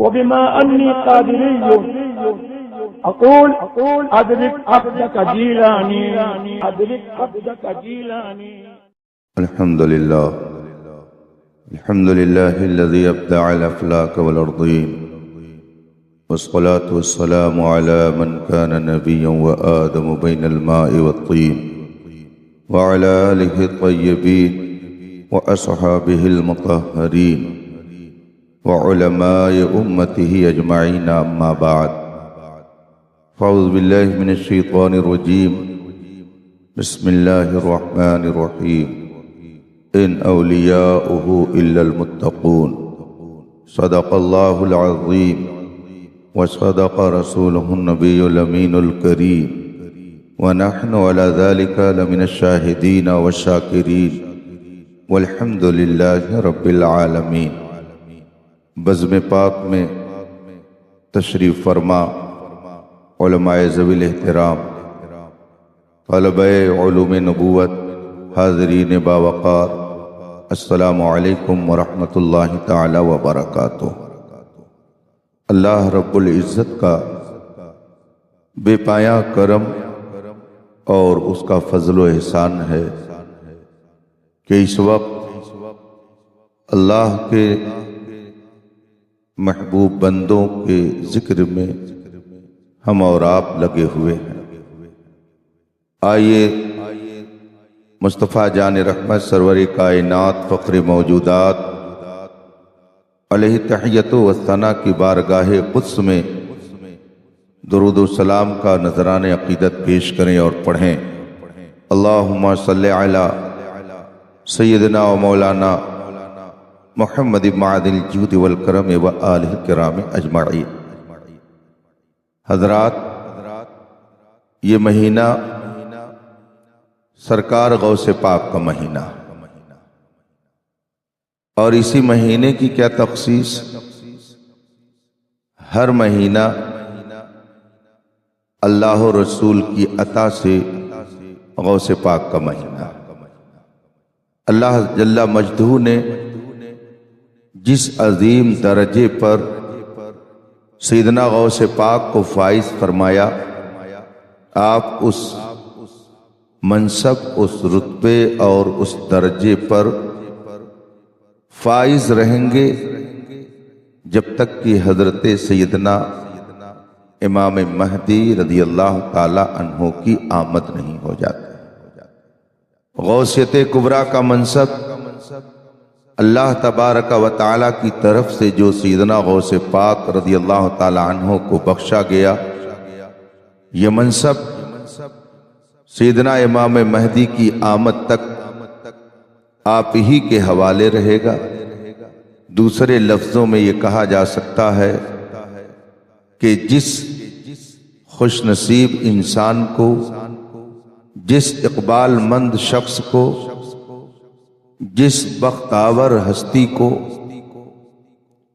وبما أني قادري أقول أدرك عبدك جيلاني أدرك عبدك جيلاني. الحمد لله الذي أبدع الأفلاك والأرضين، والصلاة والسلام على من كان نبيا وآدم بين الماء والطين، وعلى آله الطيبين وأصحابه المطهرين وعلماء أمته أجمعين، أما بعد، فأعوذ بالله من الشيطان الرجيم، بسم الله الرحمن الرحيم، إن أولياؤه إلا المتقون، صدق الله العظيم وصدق رسوله النبي الأمين الكريم، ونحن على ذلك لمن الشاهدين والشاكرين، والحمد لله رب العالمین۔ بزم پاک میں تشریف فرما علماء ذوی الاحترام، طلبہ علوم نبوت، حاضرین باوقار، السلام علیکم ورحمۃ اللہ تعالی وبرکاتہ۔ اللہ رب العزت کا بے پایہ کرم اور اس کا فضل و احسان ہے کہ اس وقت اللہ کے محبوب بندوں کے ذکر میں ہم اور آپ لگے ہوئے ہیں۔ آئیے مصطفیٰ جان رحمت سرور کائنات فخر موجودات علیہ تحیت و ثنا کی بارگاہ قدس میں درود و سلام کا نذران عقیدت پیش کریں اور پڑھیں۔ اللہم صلی علی سیدنا و مولانا محمد معدن الجود والکرم و آلہ الکرام اجمعین۔ حضرات، یہ مہینہ سرکار غوث پاک کا مہینہ، اور اسی مہینے کی کیا تخصیص؟ ہر مہینہ اللہ و رسول کی عطا سے غوث پاک کا مہینہ۔ اللہ جل مجدہ نے جس عظیم درجے پر سیدنا غوث پاک کو فائز فرمایا، آپ اس منصب، اس رتبے اور اس درجے پر فائز رہیں گے جب تک کہ حضرت سیدنا امام مہدی رضی اللہ تعالی عنہ کی آمد نہیں ہو جاتی۔ غوثیت کبریٰ کا منصب اللہ تبارک و تعالی کی طرف سے جو سیدنا غوث پاک رضی اللہ تعالی عنہ کو بخشا گیا، یہ منصب سیدنا امام مہدی کی آمد تک آپ ہی کے حوالے رہے گا۔ دوسرے لفظوں میں یہ کہا جا سکتا ہے کہ جس خوش نصیب انسان کو، جس اقبال مند شخص کو، جس بختاور ہستی کو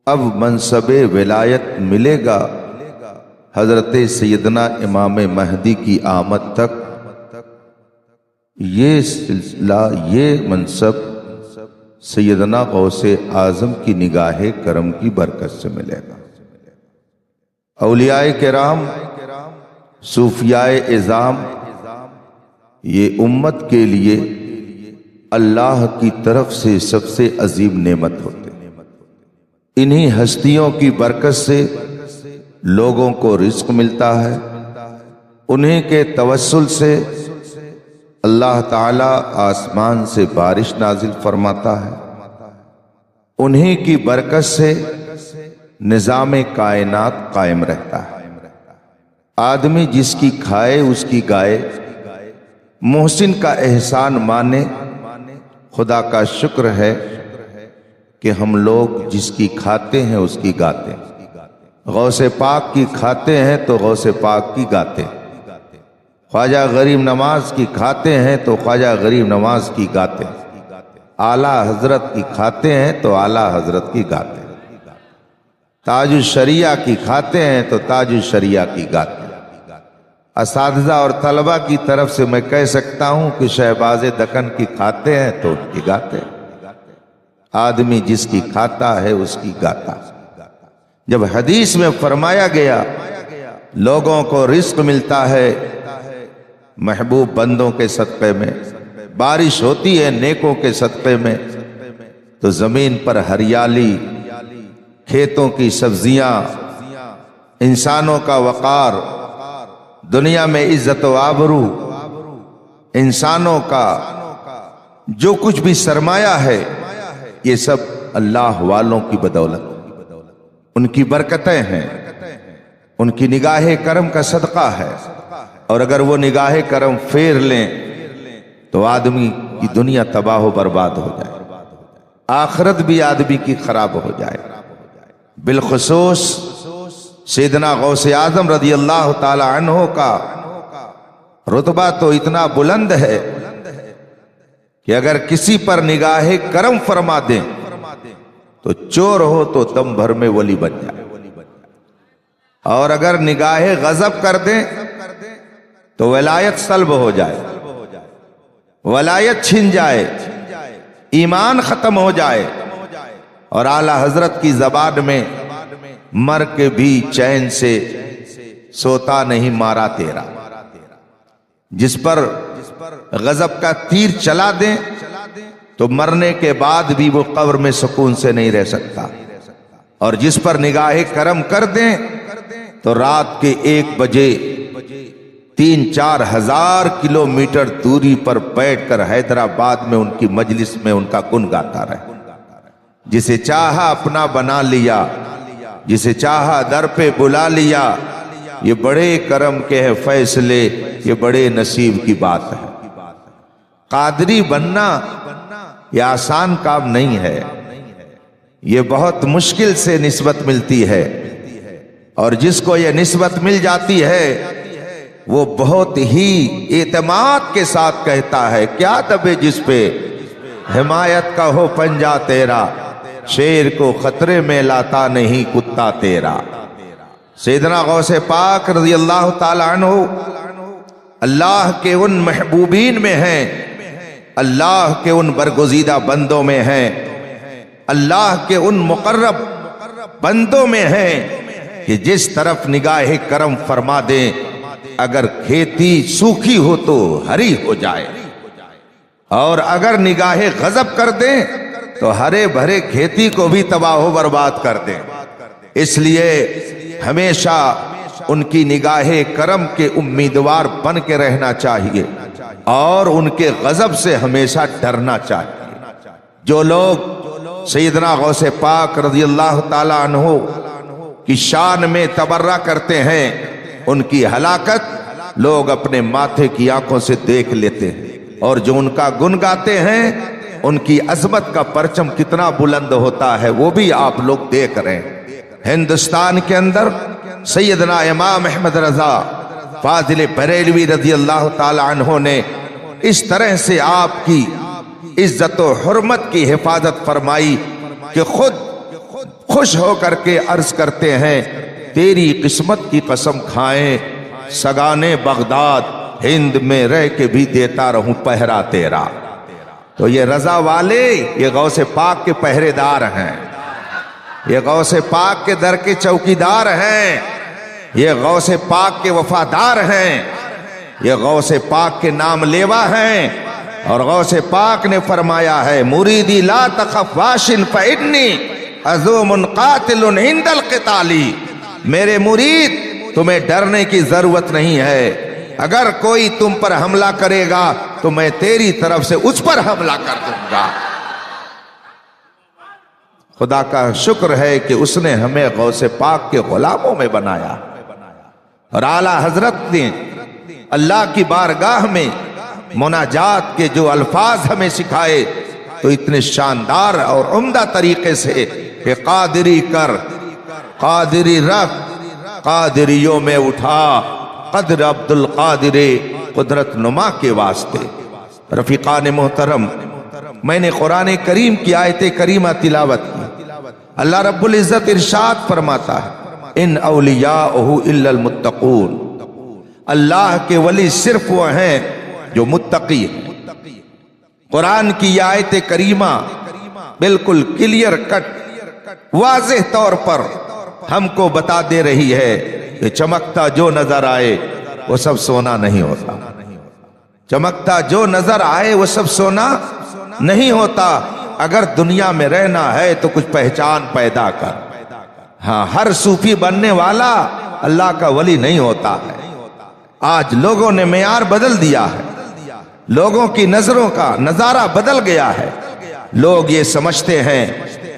اب منصب ولایت ملے گا، حضرت سیدنا امام مہدی کی آمد تک یہ سلسلہ، یہ منصب سیدنا غوث اعظم کی نگاہ کرم کی برکت سے ملے گا۔ اولیاء کرام، صوفیاء اعظام، یہ امت کے لیے اللہ کی طرف سے سب سے عظیم نعمت ہوتے ہیں۔ انہی ہستیوں کی برکت سے لوگوں کو رزق ملتا ہے، انہیں کے توسل سے اللہ تعالی آسمان سے بارش نازل فرماتا ہے، انہی کی برکت سے نظام کائنات قائم رہتا ہے۔ آدمی جس کی کھائے اس کی گائے، محسن کا احسان مانے، خدا کا شکر ہے کہ ہم لوگ جس کی کھاتے ہیں اس کی گاتے ہیں۔ غوث پاک کی کھاتے ہیں تو غوث پاک کی گاتے ہیں، خواجہ غریب نواز کی کھاتے ہیں تو خواجہ غریب نواز کی گاتے ہیں، اعلیٰ حضرت کی کھاتے ہیں تو اعلیٰ حضرت کی گاتے ہیں، تاج الشریعہ کی کھاتے ہیں تو تاج الشریعہ کی گاتے ہیں۔ اساتذہ اور طلبہ کی طرف سے میں کہہ سکتا ہوں کہ شہباز دکن کی کھاتے ہیں تو ان کی گاتے ہیں۔ آدمی جس کی کھاتا ہے اس کی گاتا۔ جب حدیث میں فرمایا گیا لوگوں کو رزق ملتا ہے محبوب بندوں کے صدقے میں، بارش ہوتی ہے نیکوں کے صدقے میں، تو زمین پر ہریالی، کھیتوں کی سبزیاں، انسانوں کا وقار، دنیا میں عزت و آبرو، انسانوں کا جو کچھ بھی سرمایہ ہے، یہ سب اللہ والوں کی بدولت، ان کی برکتیں ہیں، ان کی نگاہ کرم کا صدقہ ہے۔ اور اگر وہ نگاہ کرم پھیر لیں تو آدمی کی دنیا تباہ و برباد ہو جائے، آخرت بھی آدمی کی خراب ہو جائے۔ بالخصوص سیدنا غوث اعظم رضی اللہ تعالی عنہ کا رتبہ تو اتنا بلند ہے کہ اگر کسی پر نگاہ کرم فرما دیں تو چور ہو تو دم بھر میں ولی بن جائے، اور اگر نگاہ غضب کر دیں تو ولایت سلب ہو جائے، ولایت چھن جائے، ایمان ختم ہو جائے۔ اور اعلی حضرت کی زبان میں مر کے بھی چین سے سوتا نہیں مارا تیرا، جس پر غضب کا تیر چلا دیں تو مرنے کے بعد بھی وہ قبر میں سکون سے نہیں رہ سکتا، اور جس پر نگاہ کرم کر دیں تو رات کے 1 بجے 3-4 ہزار کلومیٹر دوری پر بیٹھ کر حیدرآباد میں ان کی مجلس میں ان کا گن گاتا رہے۔ جسے چاہا اپنا بنا لیا، جسے چاہا در پہ بلا لیا، یہ بڑے کرم کے ہیں فیصلے، یہ بڑے نصیب کی بات ہے۔ قادری بننا یہ آسان کام نہیں ہے، یہ بہت مشکل سے نسبت ملتی ہے، اور جس کو یہ نسبت مل جاتی ہے وہ بہت ہی اعتماد کے ساتھ کہتا ہے، کیا دبے جس پہ حمایت کا ہو پنجہ تیرا، شیر کو خطرے میں لاتا نہیں کتا تیرا۔ سیدنا غوث پاک رضی اللہ تعالی عنہ اللہ کے ان محبوبین میں ہیں، اللہ کے ان برگزیدہ بندوں میں ہیں، اللہ کے ان مقرب بندوں میں ہیں کہ جس طرف نگاہ کرم فرما دیں اگر کھیتی سوکھی ہو تو ہری ہو جائے، اور اگر نگاہ غضب کر دیں تو ہرے بھرے کھیتی کو بھی تباہ و برباد کر دیں۔ اس لیے ہمیشہ ان کی نگاہ کرم کے امیدوار بن کے رہنا چاہیے، اور ان کے غضب سے ہمیشہ ڈرنا چاہیے۔ جو لوگ سیدنا غوث پاک رضی اللہ تعالی عنہ کی شان میں تبرہ کرتے ہیں، ان کی ہلاکت لوگ اپنے ماتھے کی آنکھوں سے دیکھ لیتے ہیں، اور جو ان کا گن گاتے ہیں ان کی عظمت کا پرچم کتنا بلند ہوتا ہے وہ بھی آپ لوگ دیکھ رہے ہیں۔ ہندوستان کے اندر سیدنا امام احمد رضا فاضل بریلوی رضی اللہ تعالی عنہ نے اس طرح سے آپ کی عزت و حرمت کی حفاظت فرمائی کہ خود خوش ہو کر کے عرض کرتے ہیں، تیری قسمت کی قسم کھائیں سگانے بغداد، ہند میں رہ کے بھی دیتا رہوں پہرا تیرا۔ تو یہ رضا والے یہ غوث پاک کے پہرے دار ہیں، یہ غوث پاک کے در کے چوکیدار ہیں، یہ غوث پاک کے وفادار ہیں، یہ غوث پاک کے نام لیوا ہیں۔ اور غوث پاک نے فرمایا ہے، مریدی لا تخف واشن فإنی عزوم قاتل عند القتال، میرے مرید تمہیں ڈرنے کی ضرورت نہیں ہے، اگر کوئی تم پر حملہ کرے گا تو میں تیری طرف سے اس پر حملہ کر دوں گا۔ خدا کا شکر ہے کہ اس نے ہمیں غوث پاک کے غلاموں میں بنایا، اور اعلی حضرت نے اللہ کی بارگاہ میں مناجات کے جو الفاظ ہمیں سکھائے تو اتنے شاندار اور عمدہ طریقے سے کہ قادری کر، قادری رکھ، قادریوں میں اٹھا، قدر عبد القادر قدرت نما کے واسطے۔ رفیقان محترم، میں نے قرآن کریم کی آیت کریمہ تلاوت کی۔ اللہ رب العزت ارشاد فرماتا ہے، ان اولیاءہ الا المتقون، اللہ کے ولی صرف وہ ہیں جو متقی ہیں۔ قرآن کی یہ آیت کریمہ بالکل کلیئر کٹ واضح طور پر ہم کو بتا دے رہی ہے کہ چمکتا جو نظر آئے وہ سب سونا نہیں ہوتا. چمکتا جو نظر آئے وہ سب سونا نہیں ہوتا. اگر دنیا میں رہنا ہے تو کچھ پہچان پیدا کر. ہاں، ہر صوفی بننے والا اللہ کا ولی نہیں ہوتا ہے. آج لوگوں نے معیار بدل دیا ہے، لوگوں کی نظروں کا نظارہ بدل گیا ہے. لوگ یہ سمجھتے ہیں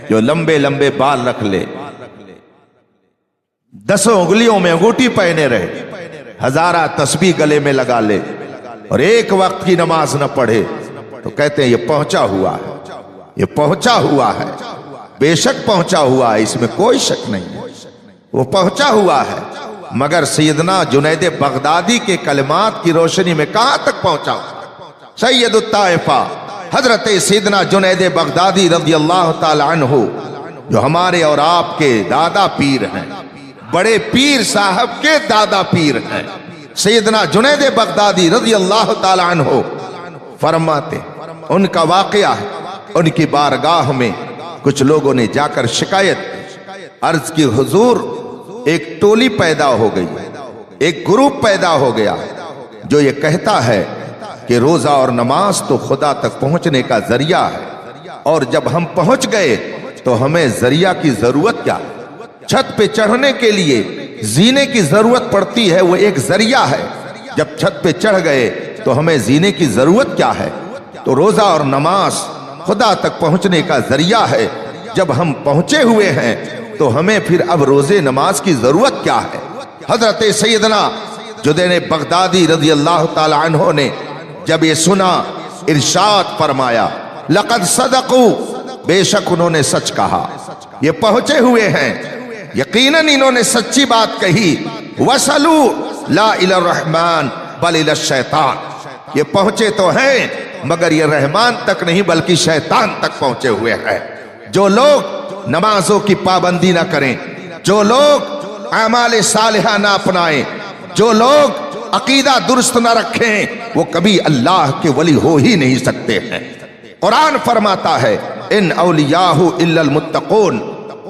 جو لمبے لمبے بال رکھ لے، 10 انگلیوں میں انگوٹھی پہنے رہے، ہزارہ تسبیح گلے میں لگا لے اور ایک وقت کی نماز نہ پڑھے تو کہتے ہیں یہ پہنچا ہوا ہے، یہ پہنچا ہوا ہے. بے شک پہنچا ہوا ہے، اس میں کوئی شک نہیں ہے، وہ پہنچا ہوا ہے. مگر سیدنا جنید بغدادی کے کلمات کی روشنی میں کہاں تک پہنچا؟ سید الطائفہ حضرت سیدنا جنید بغدادی رضی اللہ تعالی عنہ، جو ہمارے اور آپ کے دادا پیر ہیں، بڑے پیر صاحب کے دادا پیر ہیں. سیدنا جنید بغدادی رضی اللہ تعالی عنہ فرماتے، ان کا واقعہ ہے، ان کی بارگاہ میں کچھ لوگوں نے جا کر شکایت عرض کی، حضور ایک ٹولی پیدا ہو گئی، ایک گروپ پیدا ہو گیا جو یہ کہتا ہے کہ روزہ اور نماز تو خدا تک پہنچنے کا ذریعہ ہے، اور جب ہم پہنچ گئے تو ہمیں ذریعہ کی ضرورت کیا ہے؟ چھت پہ چڑھنے کے لیے زینے کی ضرورت پڑتی ہے، وہ ایک ذریعہ ہے. جب چھت پہ چڑھ گئے تو ہمیں زینے کی ضرورت کیا ہے؟ تو روزہ اور نماز خدا تک پہنچنے کا ذریعہ ہے. جب ہم پہنچے ہوئے ہیں تو ہمیں پھر اب روزے نماز کی ضرورت کیا ہے؟ حضرت سیدنا جنید بغدادی رضی اللہ تعالی عنہ نے جب یہ سنا، ارشاد فرمایا، لقد صدقوا، بے شک انہوں نے سچ کہا، یہ پہنچے ہوئے ہیں، یقیناً انہوں نے سچی بات کہی. وصلوا لا الی الرحمن بل الی الشیطان، یہ پہنچے تو ہیں مگر یہ رحمان تک نہیں بلکہ شیطان تک پہنچے ہوئے ہیں. جو لوگ نمازوں کی پابندی نہ کریں، جو لوگ اعمال صالحہ نہ اپنائیں، جو لوگ عقیدہ درست نہ رکھیں، وہ کبھی اللہ کے ولی ہو ہی نہیں سکتے ہیں. قرآن فرماتا ہے، ان اولیاء الا المتقون،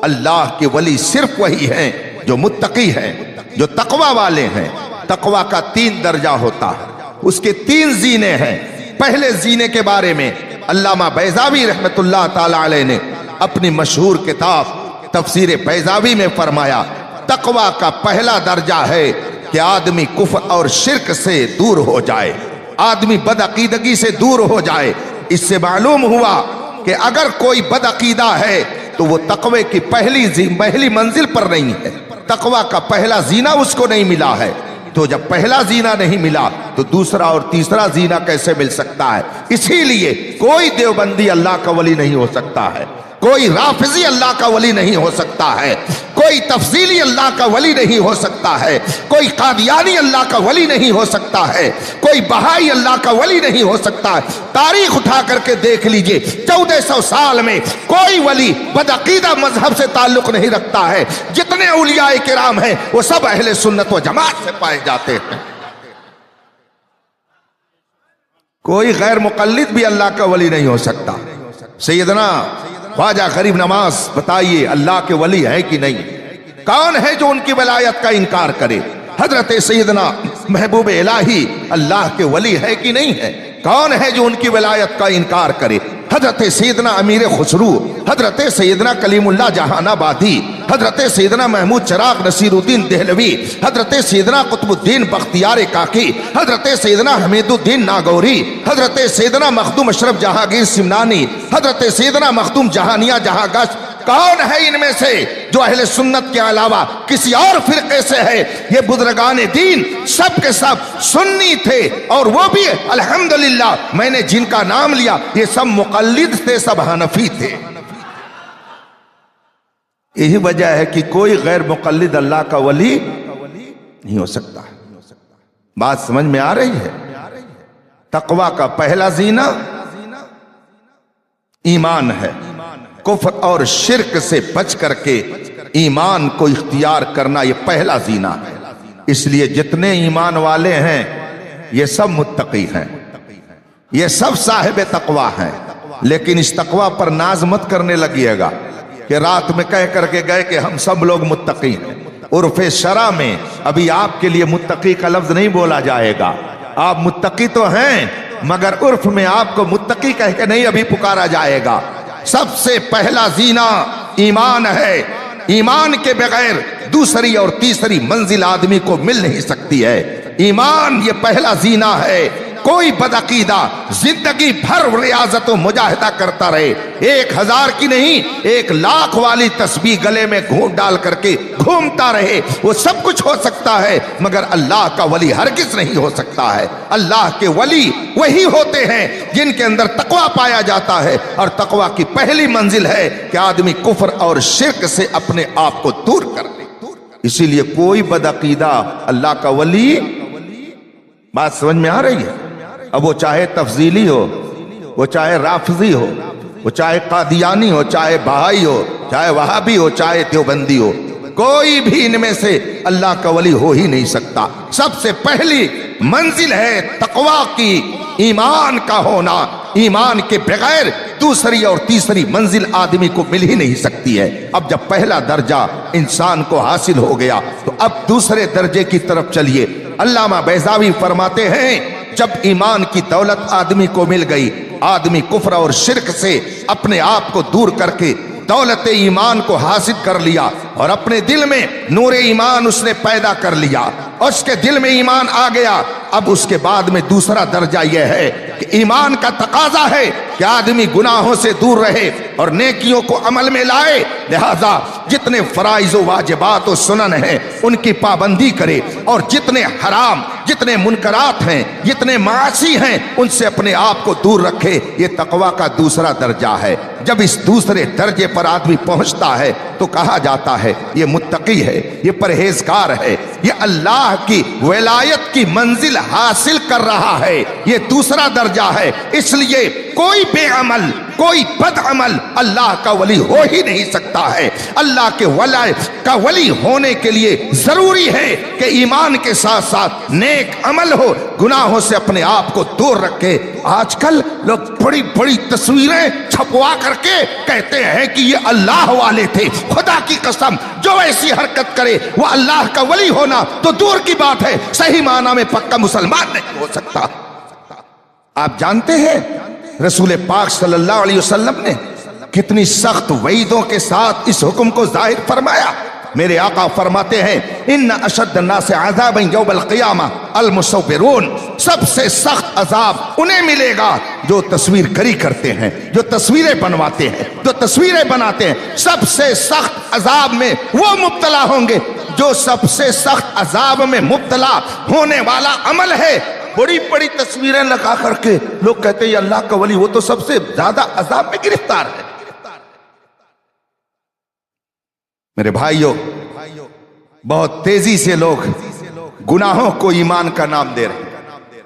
اللہ کے ولی صرف وہی ہیں جو متقی ہیں، جو تقوی والے ہیں. تقوی کا 3 درجہ ہوتا ہے، اس کے 3 زینے ہیں. پہلے زینے کے بارے میں علامہ بیضاوی رحمت اللہ تعالی علیہ نے اپنی مشہور کتاب تفسیر بیضاوی میں فرمایا، تقوی کا پہلا درجہ ہے کہ آدمی کفر اور شرک سے دور ہو جائے، آدمی بدعقیدگی سے دور ہو جائے. اس سے معلوم ہوا کہ اگر کوئی بدعقیدہ ہے تو وہ تقوی کی پہلی منزل پر نہیں ہے، تقوی کا پہلا زینہ اس کو نہیں ملا ہے. تو جب پہلا زینہ نہیں ملا تو دوسرا اور تیسرا زینہ کیسے مل سکتا ہے؟ اسی لیے کوئی دیوبندی اللہ کا ولی نہیں ہو سکتا ہے، کوئی رافضی اللہ کا ولی نہیں ہو سکتا ہے، کوئی تفضیلی اللہ کا ولی نہیں ہو سکتا ہے، کوئی قادیانی اللہ کا ولی نہیں ہو سکتا ہے، کوئی بہائی اللہ کا ولی نہیں ہو سکتا ہے. تاریخ اٹھا کر کے دیکھ لیجئے، 1400 سال میں کوئی ولی بدعقیدہ مذہب سے تعلق نہیں رکھتا ہے. جتنے اولیاء کرام ہیں وہ سب اہل سنت و جماعت سے پائے جاتے ہیں. کوئی غیر مقلد بھی اللہ کا ولی نہیں ہو سکتا. سیدنا خواجہ غریب نواز بتائیے اللہ کے ولی ہے کہ نہیں؟ کون ہے جو ان کی ولایت کا انکار کرے؟ حضرت سیدنا محبوب الہی اللہ کے ولی ہے کہ نہیں ہے؟ کون ہے جو ان کی ولایت کا انکار کرے؟ حضرت سیدنا امیر خسرو، حضرت سیدنا کلیم اللہ جہان آبادی، حضرت سیدنا محمود چراغ نصیر الدین دہلوی، حضرت سیدنا قطب الدین بختیار کاکی، حضرت سیدنا حمید الدین ناگوری، حضرت سیدنا مخدوم اشرف جہانگیر سمنانی، حضرت سیدنا مخدوم جہانیہ جہاں گشت. کون ہے ان میں سے جو اہل سنت کے علاوہ کسی اور فرقے سے ہے؟ یہ بزرگان دین سب کے سب سنی تھے، اور وہ بھی الحمدللہ میں نے جن کا نام لیا یہ سب مقلد تھے، سب حنفی تھے. یہی وجہ ہے کہ کوئی غیر مقلد اللہ کا ولی نہیں ہو سکتا. بات سمجھ میں آ رہی ہے؟ تقوی کا پہلا زینہ ایمان ہے. کفر اور شرک سے بچ کر کے ایمان کو اختیار کرنا یہ پہلا زینہ ہے. اس لیے جتنے ایمان والے ہیں یہ سب متقی ہیں، یہ سب صاحب تقوی ہیں. لیکن اس تقوی پر ناز مت کرنے لگیے گا کہ رات میں کہہ کر کے گئے کہ ہم سب لوگ متقی ہیں. عرف شرع میں ابھی آپ کے لیے متقی کا لفظ نہیں بولا جائے گا. آپ متقی تو ہیں مگر عرف میں آپ کو متقی کہہ کے نہیں ابھی پکارا جائے گا. سب سے پہلا زینہ ایمان ہے. ایمان کے بغیر دوسری اور تیسری منزل آدمی کو مل نہیں سکتی ہے. ایمان یہ پہلا زینہ ہے. کوئی بدعقیدہ زندگی بھر ریاضت و مجاہدہ کرتا رہے، 1000 کی نہیں 1,00,000 والی تسبیح گلے میں گھونٹ ڈال کر کے گھومتا رہے، وہ سب کچھ ہو سکتا ہے مگر اللہ کا ولی ہرگز نہیں ہو سکتا ہے. اللہ کے ولی وہی ہوتے ہیں جن کے اندر تقوی پایا جاتا ہے، اور تقوی کی پہلی منزل ہے کہ آدمی کفر اور شرک سے اپنے آپ کو دور کر لے. اسی لیے کوئی بدعقیدہ اللہ کا ولی، بات سمجھ میں آ رہی ہے؟ اب وہ چاہے تفضیلی ہو، وہ چاہے رافضی ہو، وہ چاہے قادیانی ہو، چاہے بہائی ہو، چاہے وہابی ہو، چاہے دیوبندی ہو، کوئی بھی ان میں سے اللہ کا ولی ہو ہی نہیں سکتا. سب سے پہلی منزل ہے تقوی کی، ایمان کا ہونا. ایمان کے بغیر دوسری اور تیسری منزل آدمی کو مل ہی نہیں سکتی ہے. اب جب پہلا درجہ انسان کو حاصل ہو گیا تو اب دوسرے درجے کی طرف چلیے. علامہ بیضاوی فرماتے ہیں جب ایمان کی دولت آدمی کو مل گئی، آدمی کفر اور شرک سے اپنے آپ کو دور کر کے دولت ایمان کو حاصل کر لیا، اور اپنے دل میں نور ایمان اس نے پیدا کر لیا، اور اس کے دل میں ایمان آ گیا. اب اس کے بعد میں دوسرا درجہ یہ ہے کہ ایمان کا تقاضا ہے کہ آدمی گناہوں سے دور رہے اور نیکیوں کو عمل میں لائے. لہذا جتنے فرائض و واجبات و سنن ہیں ان کی پابندی کرے، اور جتنے حرام، جتنے منکرات ہیں، جتنے معاصی ہیں ان سے اپنے آپ کو دور رکھے. یہ تقوی کا دوسرا درجہ ہے. جب اس دوسرے درجے پر آدمی پہنچتا ہے تو کہا جاتا ہے یہ متقی ہے، یہ پرہیزگار ہے، یہ اللہ کی ولایت کی منزل حاصل کر رہا ہے. یہ دوسرا درجہ ہے. اس لیے کوئی بے عمل، کوئی بد عمل اللہ کا ولی ہو ہی نہیں سکتا ہے. اللہ کے ولی کا ولی ہونے کے لیے ضروری ہے کہ ایمان کے ساتھ ساتھ نیک عمل ہو، گناہوں سے اپنے آپ کو دور رکھے. آج کل لوگ بڑی بڑی تصویریں چھپوا کر کے کہتے ہیں کہ یہ اللہ والے تھے. خدا کی قسم جو ایسی حرکت کرے وہ اللہ کا ولی ہونا تو دور کی بات ہے، صحیح معنی میں پکا مسلمان نہیں ہو سکتا. آپ جانتے ہیں رسول پاک صلی اللہ علیہ وسلم نے کتنی سخت وعیدوں کے ساتھ اس حکم کو ظاہر فرمایا. میرے آقا فرماتے ہیں ان اشد الناس عذابا یوم القیامہ المصورون، سب سے سخت عذاب انہیں ملے گا جو تصویر گری کرتے ہیں، جو تصویریں بنواتے ہیں، جو تصویریں بناتے ہیں. سب سے سخت عذاب میں وہ مبتلا ہوں گے جو سب سے سخت عذاب میں مبتلا ہونے والا عمل ہے بڑی بڑی تصویریں لگا کر کے لوگ کہتے ہیں یہ اللہ کا ولی، وہ تو سب سے زیادہ عذاب میں گرفتار ہے. میرے بھائیوں، بہت تیزی سے لوگ گناہوں کو ایمان کا نام دے رہے ہیں،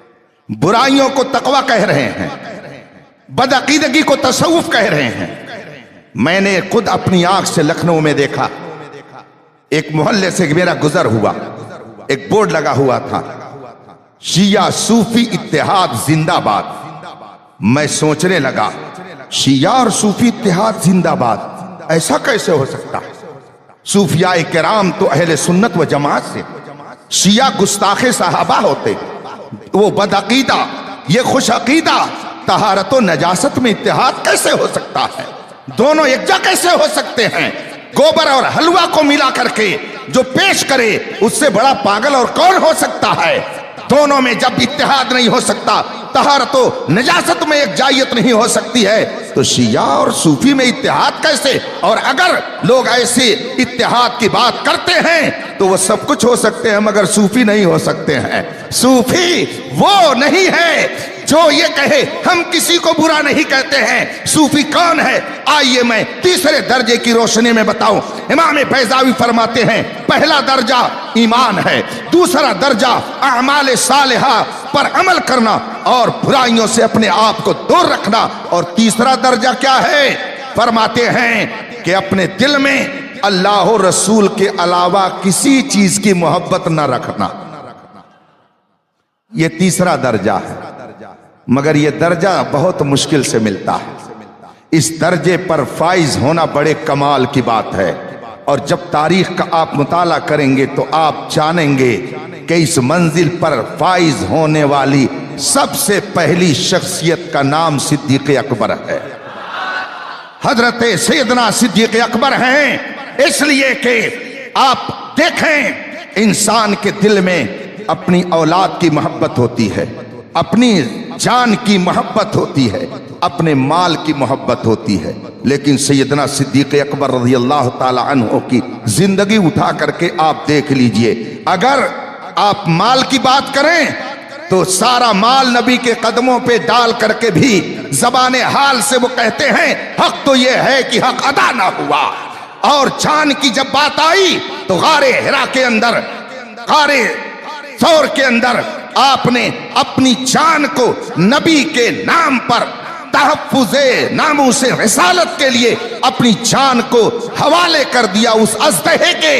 برائیوں کو تقوی کہہ رہے ہیں، بدعقیدگی کو تصوف کہہ رہے ہیں. میں نے خود اپنی آنکھ سے لکھنؤ میں دیکھا، ایک محلے سے میرا گزر ہوا، ایک بورڈ لگا ہوا تھا شیعہ صوفی اتحاد زندہ باد. میں سوچنے لگا شیعہ اور صوفی اتحاد زندہ باد ایسا کیسے ہو سکتا ہے؟ صوفیاء کرام تو اہل سنت و جماعت سے، شیعہ گستاخ صحابہ ہوتے، وہ بدعقیدہ، یہ خوش عقیدہ. طہارت و نجاست میں اتحاد کیسے ہو سکتا ہے؟ دونوں یکجا کیسے ہو سکتے ہیں؟ گوبر اور حلوہ کو ملا کر کے جو پیش کرے اس سے بڑا پاگل اور کون ہو سکتا ہے؟ دونوں میں جب اتحاد نہیں ہو سکتا، طہارت و نجاست میں ایک جائیت نہیں ہو سکتی ہے، تو شیعہ اور صوفی میں اتحاد کیسے؟ اور اگر لوگ ایسے اتحاد کی بات کرتے ہیں تو وہ سب کچھ ہو سکتے ہیں مگر صوفی نہیں ہو سکتے ہیں. صوفی وہ نہیں ہے جو یہ کہے ہم کسی کو برا نہیں کہتے ہیں. صوفی کون ہے؟ آئیے میں تیسرے درجے کی روشنی میں بتاؤں. امام بیضاوی فرماتے ہیں پہلا درجہ ایمان ہے، دوسرا درجہ اعمال صالحہ پر عمل کرنا اور برائیوں سے اپنے آپ کو دور رکھنا، اور تیسرا درجہ کیا ہے؟ فرماتے ہیں کہ اپنے دل میں اللہ و رسول کے علاوہ کسی چیز کی محبت نہ رکھنا. یہ تیسرا درجہ ہے، مگر یہ درجہ بہت مشکل سے ملتا ہے. اس درجے پر فائز ہونا بڑے کمال کی بات ہے، اور جب تاریخ کا آپ مطالعہ کریں گے تو آپ جانیں گے کہ اس منزل پر فائز ہونے والی سب سے پہلی شخصیت کا نام صدیق اکبر ہے۔ حضرت سیدنا صدیق اکبر ہیں، اس لیے کہ آپ دیکھیں انسان کے دل میں اپنی اولاد کی محبت ہوتی ہے، اپنی جان کی محبت ہوتی ہے، اپنے مال کی محبت ہوتی ہے، لیکن سیدنا صدیق اکبر رضی اللہ تعالی عنہ کی زندگی اٹھا کر کے آپ دیکھ لیجئے، اگر آپ مال کی بات کریں تو سارا مال نبی کے قدموں پہ ڈال کر کے بھی زبان حال سے وہ کہتے ہیں حق تو یہ ہے کہ حق ادا نہ ہوا، اور جان کی جب بات آئی تو غار حرا کے اندر، غار ثور کے اندر آپ نے اپنی جان کو نبی کے نام پر تحفظ ناموس رسالت کے لیے اپنی جان کو حوالے کر دیا اس اژدہے کے۔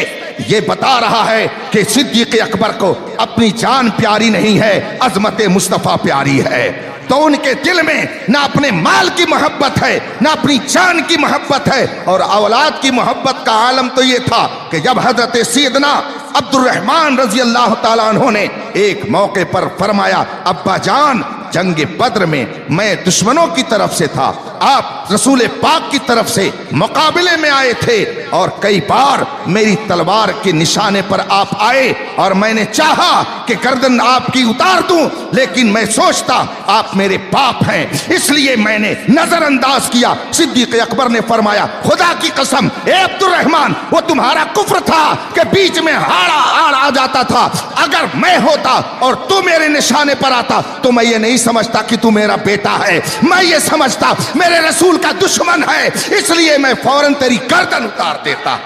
یہ بتا رہا ہے کہ صدیق اکبر کو اپنی جان پیاری نہیں ہے، عظمت مصطفیٰ پیاری ہے، تو ان کے دل میں نہ اپنے مال کی محبت ہے نہ اپنی جان کی محبت ہے، اور اولاد کی محبت کا عالم تو یہ تھا کہ جب حضرت سیدنا عبد الرحمن رضی اللہ تعالیٰ عنہ نے ایک موقع پر فرمایا ابا جان جنگ بدر میں میں دشمنوں کی طرف سے تھا، آپ رسول پاک کی طرف سے مقابلے میں آئے تھے، اور کئی بار میری تلوار کے نشانے پر آپ آئے اور میں نے چاہا کہ گردن آپ کی اتار دوں، لیکن میں سوچتا آپ میرے باپ ہیں اس لیے میں نے نظر انداز کیا۔ صدیق اکبر نے فرمایا خدا کی قسم اے عبد الرحمن وہ تمہارا کفر تھا کہ بیچ میں آڑ آ جاتا تھا، اگر میں ہوتا اور تو میرے نشانے پر آتا تو میں یہ نہیں سمجھتا کہ تو میرا بیٹا ہے، میں یہ سمجھتا میرے رسول کا دشمن ہے، اس لیے میں فوراً تیری گردن اتار دیتا۔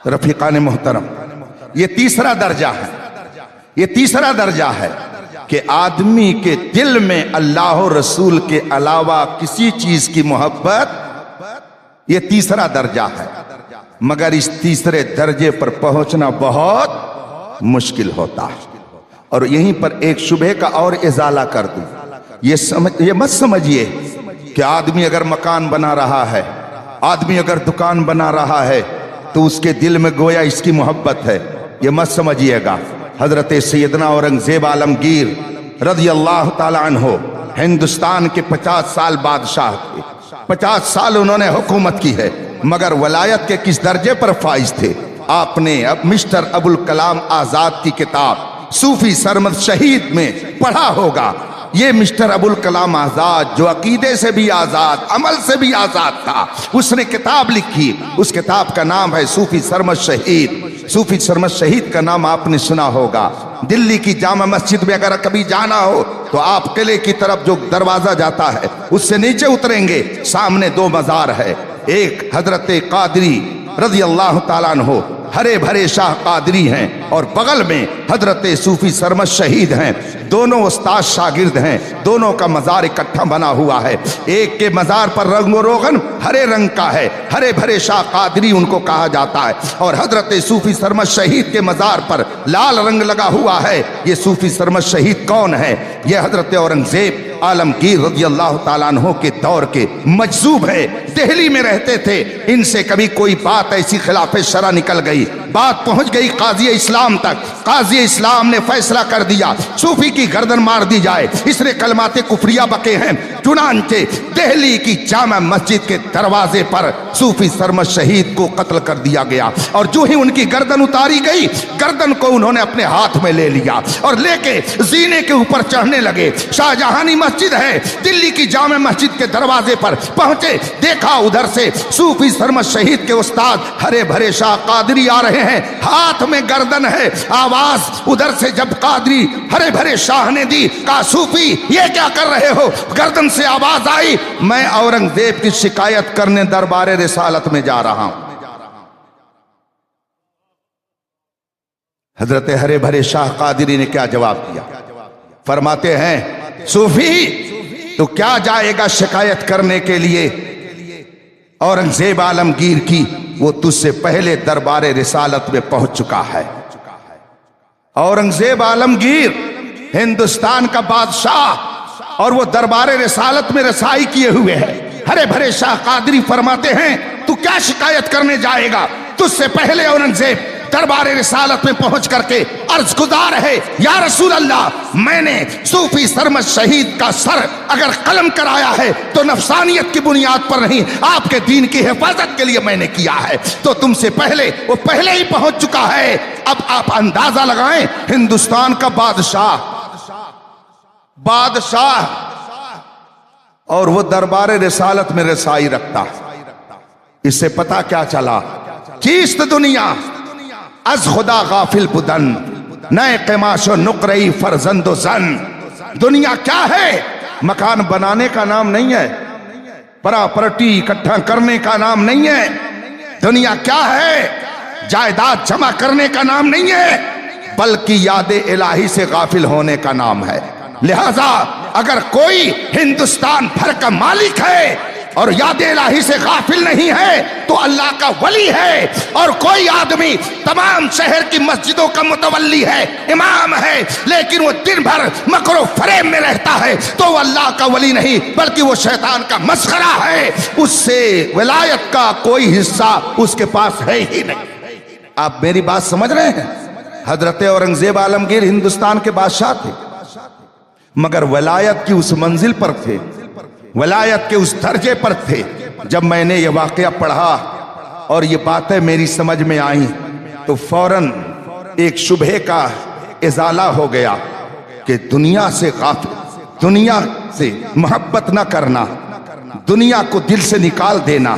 رفیقان محترم، یہ تیسرا درجہ ہے، یہ تیسرا درجہ ہے کہ آدمی کے دل میں اللہ و رسول کے علاوہ کسی چیز کی محبت، یہ تیسرا درجہ ہے، مگر اس تیسرے درجے پر پہنچنا بہت مشکل ہوتا ہے۔ اور یہیں پر ایک شبہ کا اور ازالہ کر دوں، یہ مت سمجھیے کہ آدمی اگر مکان بنا رہا ہے، آدمی اگر دکان بنا رہا ہے تو اس کے دل میں گویا اس کی محبت ہے، یہ مت سمجھیے گا۔ حضرت سیدنا اورنگزیب عالمگیر رضی اللہ تعالی عنہ ہندوستان کے 50 سال بادشاہ تھے، 50 سال انہوں نے حکومت کی ہے، مگر ولایت کے کس درجے پر فائز تھے؟ آپ نے اب مسٹر ابوالکلام آزاد کی کتاب صوفی سرمد شہید میں پڑھا ہوگا۔ یہ مسٹر ابوالکلام آزاد جو عقیدے سے بھی آزاد، عمل سے بھی آزاد تھا، اس نے کتاب لکھی، اس کتاب کا نام ہے صوفی سرمد شہید۔ صوفی سرمد شہید کا نام آپ نے سنا ہوگا۔ دلی کی جامع مسجد میں اگر کبھی جانا ہو تو آپ قلعے کی طرف جو دروازہ جاتا ہے اس سے نیچے اتریں گے، سامنے 2 مزار ہے، ایک حضرت قادری رضی اللہ تعالیٰ عنہ ہرے بھرے شاہ قادری ہیں، اور بغل میں حضرت صوفی سرمد شہید ہیں، دونوں استاد شاگرد ہیں، دونوں کا مزار اکٹھا بنا ہوا ہے۔ ایک کے مزار پر رنگ و روغن ہرے رنگ کا ہے، ہرے بھرے شاہ قادری ان کو کہا جاتا ہے، اور حضرت صوفی سرمد شہید کے مزار پر لال رنگ لگا ہوا ہے۔ یہ صوفی سرمد شہید کون ہے؟ یہ حضرت اورنگزیب عالمگیر رضی اللہ تعالیٰ عنہ کے دور کے مجذوب ہے، دہلی میں رہتے تھے۔ ان سے کبھی کوئی بات ایسی خلاف شرع نکل گئی، بات پہنچ گئی قاضی اسلام تک، قاضی اسلام نے فیصلہ کر دیا صوفی کی گردن مار دی جائے، اس نے کلمات کفریہ بکے ہیں، چنانچہ دہلی کی جامع مسجد کے دروازے پر صوفی سرمد شہید کو قتل کر دیا گیا، اور جو ہی ان کی گردن اتاری گئی، گردن کو انہوں نے اپنے ہاتھ میں لے لیا اور لے کے زینے کے اوپر چڑھنے لگے۔ شاہجہانی مسجد ہے، دلی کی جامع مسجد کے دروازے پر پہنچے، دیکھا ادھر سے صوفی سرمد شہید کے استاد ہرے بھرے شاہ قادری آ رہے ہیں، ہاتھ میں گردن ہے۔ آواز ادھر سے جب قادری ہرے بھرے شاہ نے دی، کہا صوفی یہ کیا کر رہے ہو؟ گردن سے آواز آئی میں اورنگزیب کی شکایت کرنے دربار رسالت میں جا رہا ہوں۔ حضرت ہرے بھرے شاہ قادری نے کیا جواب دیا؟ فرماتے ہیں صوفی تو کیا جائے گا شکایت کرنے کے لیے اورنگزیب عالمگیر کی، وہ تجھ سے پہلے دربار رسالت میں پہنچ چکا ہے۔ اورنگزیب عالمگیر ہندوستان کا بادشاہ اور وہ دربار رسالت میں رسائی کیے ہوئے ہے۔ ہرے بھرے شاہ قادری فرماتے ہیں تو کیا شکایت کرنے جائے گا؟ تجھ سے پہلے اورنگزیب دربار رسالت میں پہنچ کر کے عرض گزار ہے یا رسول اللہ، میں نے صوفی سرمد شہید کا سر اگر قلم کرایا ہے تو نفسانیت کی بنیاد پر نہیں، آپ کے دین کی حفاظت کے لیے میں نے کیا ہے۔ تو تم سے پہلے وہ پہلے ہی پہنچ چکا ہے۔ اب آپ اندازہ لگائیں، ہندوستان کا بادشاہ اور وہ دربار رسالت میں رسائی رکھتا۔ اس سے پتا کیا چلا؟ چیست دنیا از خدا غافل بدن، نئے قماش و نقرئی فرزند و زن۔ دنیا کیا ہے؟ مکان بنانے کا نام نہیں ہے، پراپرٹی اکٹھا کرنے کا نام نہیں ہے۔ دنیا کیا ہے؟ جائیداد جمع کرنے کا نام نہیں ہے، بلکہ یاد الہی سے غافل ہونے کا نام ہے۔ لہذا اگر کوئی ہندوستان بھر کا مالک ہے اور یاد الہی سے غافل نہیں ہے تو اللہ کا ولی ہے، اور کوئی آدمی تمام شہر کی مسجدوں کا متولی ہے، امام ہے، لیکن وہ دن بھر مکر و فریب میں رہتا ہے تو وہ اللہ کا ولی نہیں بلکہ وہ شیطان کا مسخرہ ہے۔ اس سے ولایت کا کوئی حصہ اس کے پاس ہے ہی نہیں۔ آپ میری بات سمجھ رہے ہیں؟ حضرت اورنگزیب عالمگیر ہندوستان کے بادشاہ تھے، مگر ولایت کی اس منزل پر تھے، ولایت کے اس درجے پر تھے۔ جب میں نے یہ واقعہ پڑھا اور یہ باتیں میری سمجھ میں آئیں تو فوراً ایک شبہے کا ازالہ ہو گیا کہ دنیا سے غافل، دنیا سے محبت نہ کرنا، دنیا کو دل سے نکال دینا،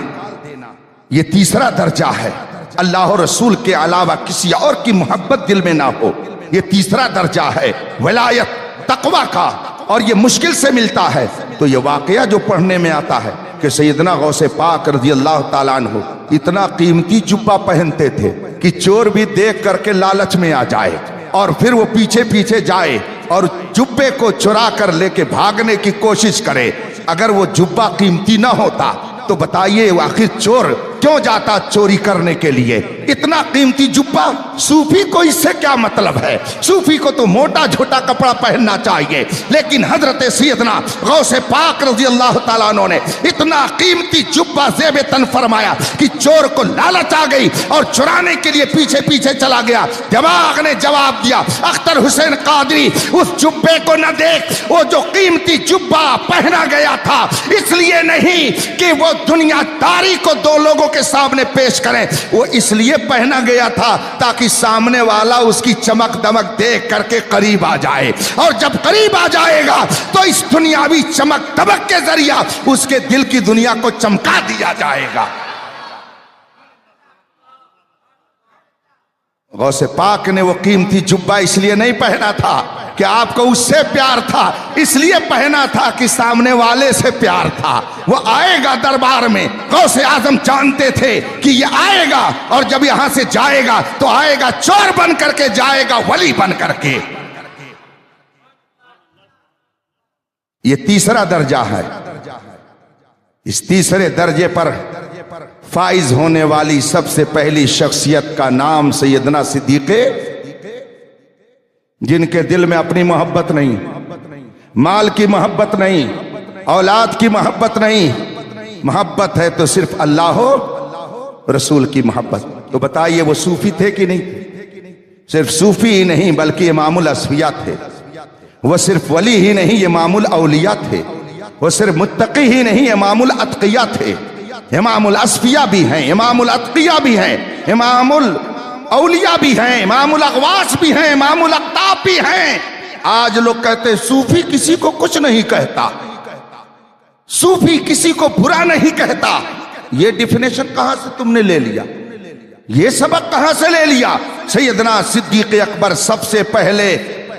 یہ تیسرا درجہ ہے۔ اللہ اور رسول کے علاوہ کسی اور کی محبت دل میں نہ ہو، یہ تیسرا درجہ ہے ولایت تقوی کا، اور یہ مشکل سے ملتا ہے۔ تو یہ واقعہ جو پڑھنے میں آتا ہے کہ سیدنا غوث پاک رضی اللہ تعالیٰ عنہ اتنا قیمتی جبہ پہنتے تھے کہ چور بھی دیکھ کر کے لالچ میں آ جائے اور پھر وہ پیچھے پیچھے جائے اور جبے کو چرا کر لے کے بھاگنے کی کوشش کرے۔ اگر وہ جبہ قیمتی نہ ہوتا تو بتائیے آخر چور کیوں جاتا چوری کرنے کے لیے؟ اتنا قیمتی جبہ، صوفی کو اس سے کیا مطلب ہے؟ صوفی کو تو موٹا جھوٹا کپڑا پہننا چاہیے، لیکن حضرت سیدنا غوث پاک رضی اللہ تعالیٰ عنہ نے اتنا قیمتی جبہ زیب تن فرمایا کہ چور کو لالچ آ گئی اور چرانے کے لیے پیچھے پیچھے چلا گیا۔ دماغ نے جواب دیا، اختر حسین قادری اس جبے کو نہ دیکھ، وہ جو قیمتی جبہ پہنا گیا تھا اس لیے نہیں کہ وہ دنیا داری کو دو لوگوں کے سامنے پیش کریں، وہ اس لیے پہنا گیا تھا تاکہ سامنے والا اس کی چمک دمک دیکھ کر کے قریب آ جائے، اور جب قریب آ جائے گا تو اس دنیاوی چمک دمک کے ذریعہ اس کے دل کی دنیا کو چمکا دیا جائے گا۔ غوث پاک نے وہ قیمتی جبہ اس لیے نہیں پہنا تھا کہ آپ کو اس سے پیار تھا، اس لیے پہنا تھا کہ سامنے والے سے پیار تھا۔ وہ آئے گا دربار میں، غوث اعظم جانتے تھے کہ یہ آئے گا، اور جب یہاں سے جائے گا تو آئے گا چور بن کر کے، جائے گا ولی بن کر کے۔ یہ تیسرا درجہ ہے۔ اس تیسرے درجے پر فائز ہونے والی سب سے پہلی شخصیت کا نام سیدنا صدیق، جن کے دل میں اپنی محبت نہیں، مال کی محبت نہیں، اولاد کی محبت نہیں، محبت ہے تو صرف اللہ ہو رسول کی محبت۔ تو بتائیے وہ صوفی تھے کہ نہیں؟ صرف صوفی ہی نہیں بلکہ امام الاصفیاء تھے۔ وہ صرف ولی ہی نہیں، امام الاولیاء تھے۔ وہ صرف متقی ہی نہیں، امام الاتقیاء تھے۔ امام الاصفیاء بھی ہیں، امام الاتقیاء بھی ہیں، امام الاولیاء بھی ہیں، امام الاغواث بھی ہیں، امام الاقطاب بھی ہیں۔ آج لوگ کہتے ہیں صوفی کسی کو کچھ نہیں کہتا، صوفی کسی کو برا نہیں کہتا۔ یہ ڈیفینیشن کہاں سے تم نے لے لیا؟ یہ سبق کہاں سے لے لیا؟ سیدنا صدیق اکبر سب سے پہلے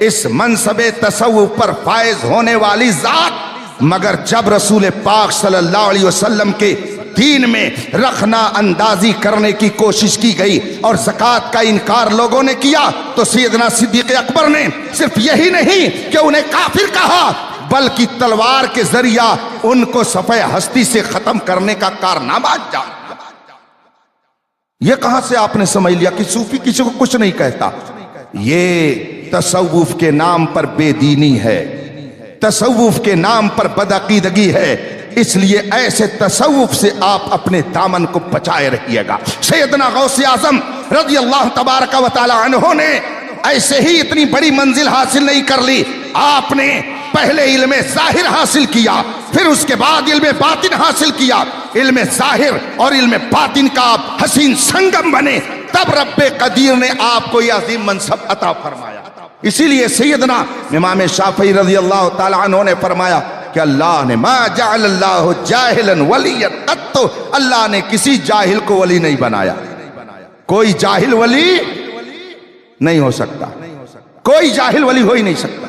اس منصب تصوف پر فائز ہونے والی ذات، مگر جب رسول پاک صلی اللہ علیہ وسلم کے دین میں رخنا اندازی کرنے کی کوشش کی گئی اور زکوٰۃ کا انکار لوگوں نے کیا تو سیدنا صدیق اکبر نے صرف یہی نہیں کہ انہیں کافر کہا بلکہ تلوار کے ذریعہ ان کو صفحہ ہستی سے ختم کرنے کا کارنامہ انجام دیا۔ یہ کہاں سے آپ نے سمجھ لیا کہ صوفی کسی کو کچھ نہیں کہتا؟ یہ تصوف کے نام پر بے دینی ہے، تصوف کے نام پر بدعقیدگی ہے، اس لیے ایسے تصوف سے آپ اپنے دامن کو بچائے رہیے گا۔ سیدنا غوث اعظم رضی اللہ تبارک و تعالی عنہ نے ایسے ہی اتنی بڑی منزل حاصل نہیں کر لی، آپ نے پہلے علم ظاہر حاصل کیا، پھر اس کے بعد علم باطن حاصل کیا، علم ظاہر اور علم باطن کا آپ حسین سنگم بنے، تب رب قدیر نے آپ کو یہ عظیم منصب عطا فرمایا۔ اسی لیے سیدنا امام شافعی رضی اللہ تعالی عنہ نے فرمایا کہ اللہ نے ما جعل اللہ جاہلا ولیا قط، اللہ نے کسی جاہل کو ولی نہیں بنایا۔ کوئی جاہل ولی نہیں ہو سکتا، کوئی جاہل ولی ہو ہی نہیں سکتا،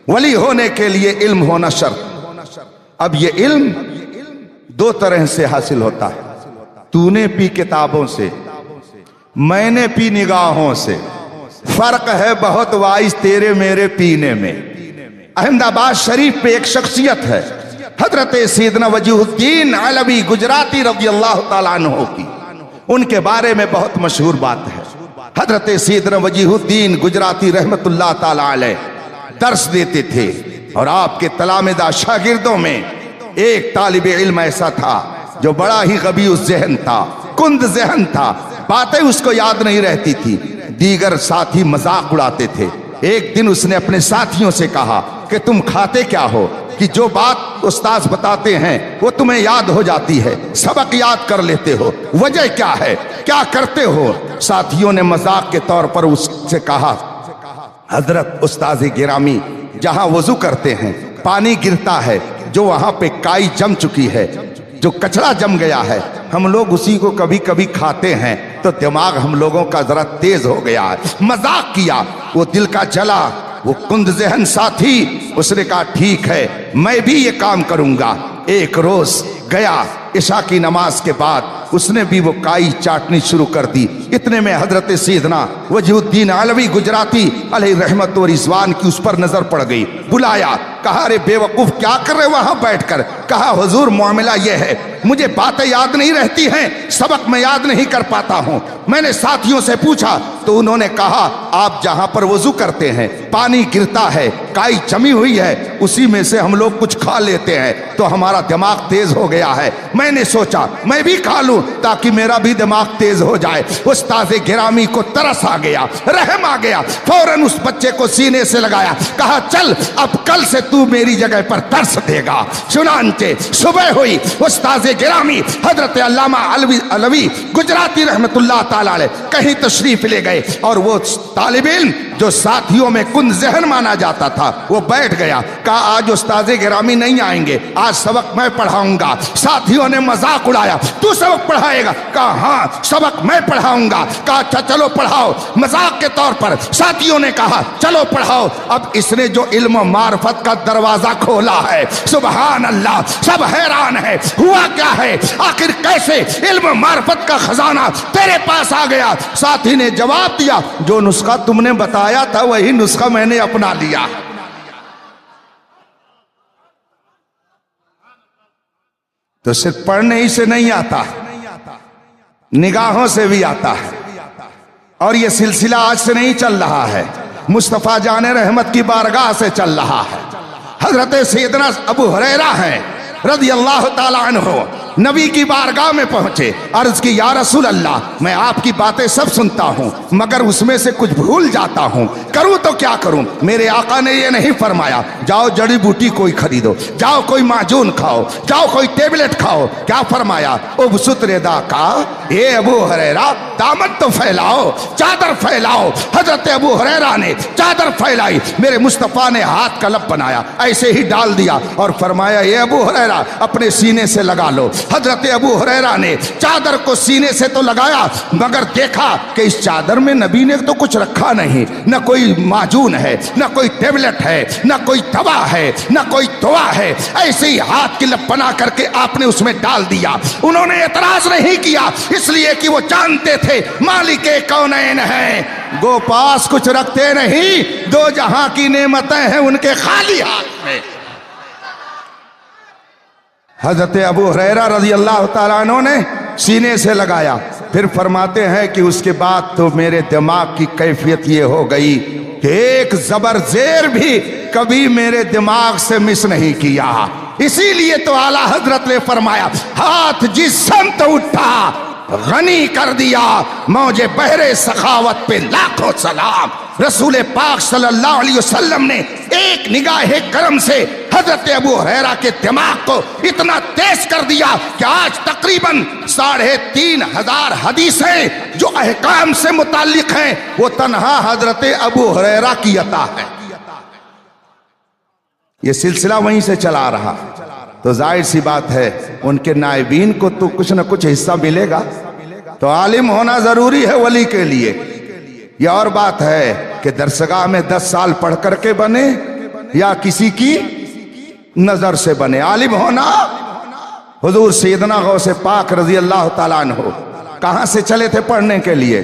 ولی ہونے کے لیے علم ہونا شرط۔ اب یہ علم دو طرح سے حاصل ہوتا ہے، تو نے پی کتابوں سے، میں نے پی نگاہوں سے، فرق ہے بہت وائس تیرے میرے پینے میں۔ احمد آباد شریف پہ ایک شخصیت ہے حضرت سیدنا وجیہ الدین علوی گجراتی رضی اللہ تعالیٰ عنہ کی، ان کے بارے میں بہت مشہور بات ہے۔ حضرت سیدنا وجیہ الدین گجراتی رحمت اللہ تعالیٰ علیہ درس دیتے تھے اور آپ کے تلامذہ شاگردوں میں ایک طالب علم ایسا تھا جو بڑا ہی غبی ذہن تھا، کند ذہن تھا، باتیں اس کو یاد نہیں رہتی تھی، دیگر ساتھی مذاق اڑاتے تھے۔ ایک دن اس نے اپنے ساتھیوں سے کہا کہ تم کھاتے کیا ہو کہ جو بات استاذ بتاتے ہیں وہ تمہیں یاد ہو جاتی ہے، سبق یاد کر لیتے ہو، وجہ کیا ہے، کیا کرتے ہو؟ ساتھیوں نے مذاق کے طور پر اس سے کہا حضرت استاذ گرامی جہاں وضو کرتے ہیں پانی گرتا ہے، جو وہاں پہ کائی جم چکی ہے، جو کچڑا جم گیا ہے، ہم لوگ اسی کو کبھی کبھی کھاتے ہیں تو دماغ ہم لوگوں کا ذرا تیز ہو گیا ہے۔ مذاق کیا، وہ دل کا جلا، وہ کند ذہن ساتھی اس نے کہا ٹھیک ہے میں بھی یہ کام کروں گا۔ ایک روز گیا، عشاء کی نماز کے بعد اس نے بھی وہ کائی چاٹنی شروع کر دی۔ اتنے میں حضرت سیدنا وجیہ الدین علوی گجراتی علیہ رحمت و رضوان کی اس پر نظر پڑ گئی، بلایا، کہا ارے بے وقوف کیا کر رہے وہاں بیٹھ کر؟ کہا حضور معاملہ یہ ہے مجھے باتیں یاد نہیں رہتی ہیں، سبق میں یاد نہیں کر پاتا ہوں۔ میں نے ساتھیوں سے پوچھا تو انہوں نے کہا آپ جہاں پر وضو کرتے ہیں پانی گرتا ہے، کائی جمی ہوئی ہے، اسی میں سے ہم لوگ کچھ کھا لیتے ہیں تو ہمارا دماغ تیز ہو گیا ہے۔ میں نے سوچا میں بھی کھا لوں تاکہ میرا بھی دماغ تیز ہو جائے۔ استاذ گرامی کو ترس آ گیا، رحم آ گیا، فوراً اس بچے کو سینے سے لگایا، کہا چل اب کل سے تو میری جگہ پر درس دے گا۔ چنانچہ صبح ہوئی، استاذ گرامی حضرت علامہ علوی گجراتی رحمت اللہ تعالی علیہ کہیں تشریف لے گئے اور وہ طالب علم جو ساتھیوں میں کن ذہن مانا جاتا تھا وہ بیٹھ گیا، کہا آج استاذ گرامی نہیں آئیں گے، آج سبق میں پڑھاؤں گا۔ ساتھیوں نے مذاق اڑایا، تو سبق پڑھائے گا؟ کہا ہاں سبق میں پڑھاؤں گا۔ کہا اچھا چلو پڑھاؤ۔ مذاق کے طور پر ساتھیوں نے کہا چلو پڑھاؤ۔ اب اس نے جو علم و معرفت کا دروازہ کھولا ہے، سبحان اللہ، سب حیران ہے ہوا کیا ہے، آخر کیسے علم و معرفت کا خزانہ تیرے پاس آ گیا؟ ساتھی نے جواب دیا جو نسخہ تم نے بتایا تھا وہی نسخہ میں نے اپنا لیا۔ تو صرف پڑھنے ہی سے نہیں آتا، نگاہوں سے بھی آتا ہے، اور یہ سلسلہ آج سے نہیں چل رہا ہے، مصطفیٰ جان رحمت کی بارگاہ سے چل رہا ہے۔ حضرت سیدنا ابو ہریرہ ہیں رضی اللہ تعالیٰ عنہ، نبی کی بارگاہ میں پہنچے، عرض کی یا رسول اللہ میں آپ کی باتیں سب سنتا ہوں مگر اس میں سے کچھ بھول جاتا ہوں، کروں تو کیا کروں؟ میرے آقا نے یہ نہیں فرمایا جاؤ جڑی بوٹی کوئی خریدو، جاؤ کوئی معجون کھاؤ، جاؤ کوئی ٹیبلٹ کھاؤ، کیا فرمایا ابسط ردا کا اے ابو ہریرہ دامن تو پھیلاؤ، چادر پھیلاؤ۔ حضرت ابو ہریرہ نے چادر پھیلائی، میرے مصطفیٰ نے ہاتھ کا لب بنایا، ایسے ہی ڈال دیا اور فرمایا اے ابو ہریرہ اپنے سینے سے لگا لو۔ حضرت ابو ہریرہ نے چادر کو سینے سے تو لگایا، مگر دیکھا کہ اس چادر میں نبی نے تو کچھ رکھا نہیں، نہ کوئی معجون ہے، نہ کوئی ٹیبلٹ ہے، نہ کوئی دوا ہے، نہ کوئی دعا ہے۔ ایسے ہی ہاتھ کی لب بنا کر کے آپ نے اس میں ڈال دیا۔ انہوں نے اعتراض نہیں کیا، اس لیے کہ وہ جانتے تھے مالک کونین ہیں، گو پاس کچھ رکھتے نہیں، دو جہاں کی نعمتیں ہیں ان کے خالی ہاتھ میں۔ حضرت ابو ہریرہ رضی اللہ تعالیٰ عنہ نے سینے سے لگایا، پھر فرماتے ہیں کہ اس کے بعد تو میرے دماغ کی کیفیت یہ ہو گئی کہ ایک زبر زیر بھی کبھی میرے دماغ سے مس نہیں کیا۔ اسی لیے تو اعلیٰ حضرت نے فرمایا ہاتھ جس سمت اٹھا غنی کر دیا، موج بحر سخاوت پہ لاکھوں سلام۔ رسول پاک صلی اللہ علیہ وسلم نے ایک نگاہ کرم سے حضرت ابو ہریرہ کے دماغ کو اتنا تیز کر دیا کہ آج تقریباً 3500 حدیثیں جو احکام سے متعلق ہیں وہ تنہا حضرت ابو ہریرہ کی عطا ہے۔ یہ سلسلہ وہیں سے چلا رہا، تو ظاہر سی بات ہے ان کے نائبین کو تو کچھ نہ کچھ حصہ ملے گا۔ تو عالم ہونا ضروری ہے ولی کے لیے۔ یہ اور بات ہے کہ درسگاہ میں 10 سال پڑھ کر کے بنے یا کسی کی نظر سے بنے، عالم ہونا۔ حضور سیدنا غوث پاک رضی اللہ تعالیٰ عنہ کہاں سے چلے تھے پڑھنے کے لیے؟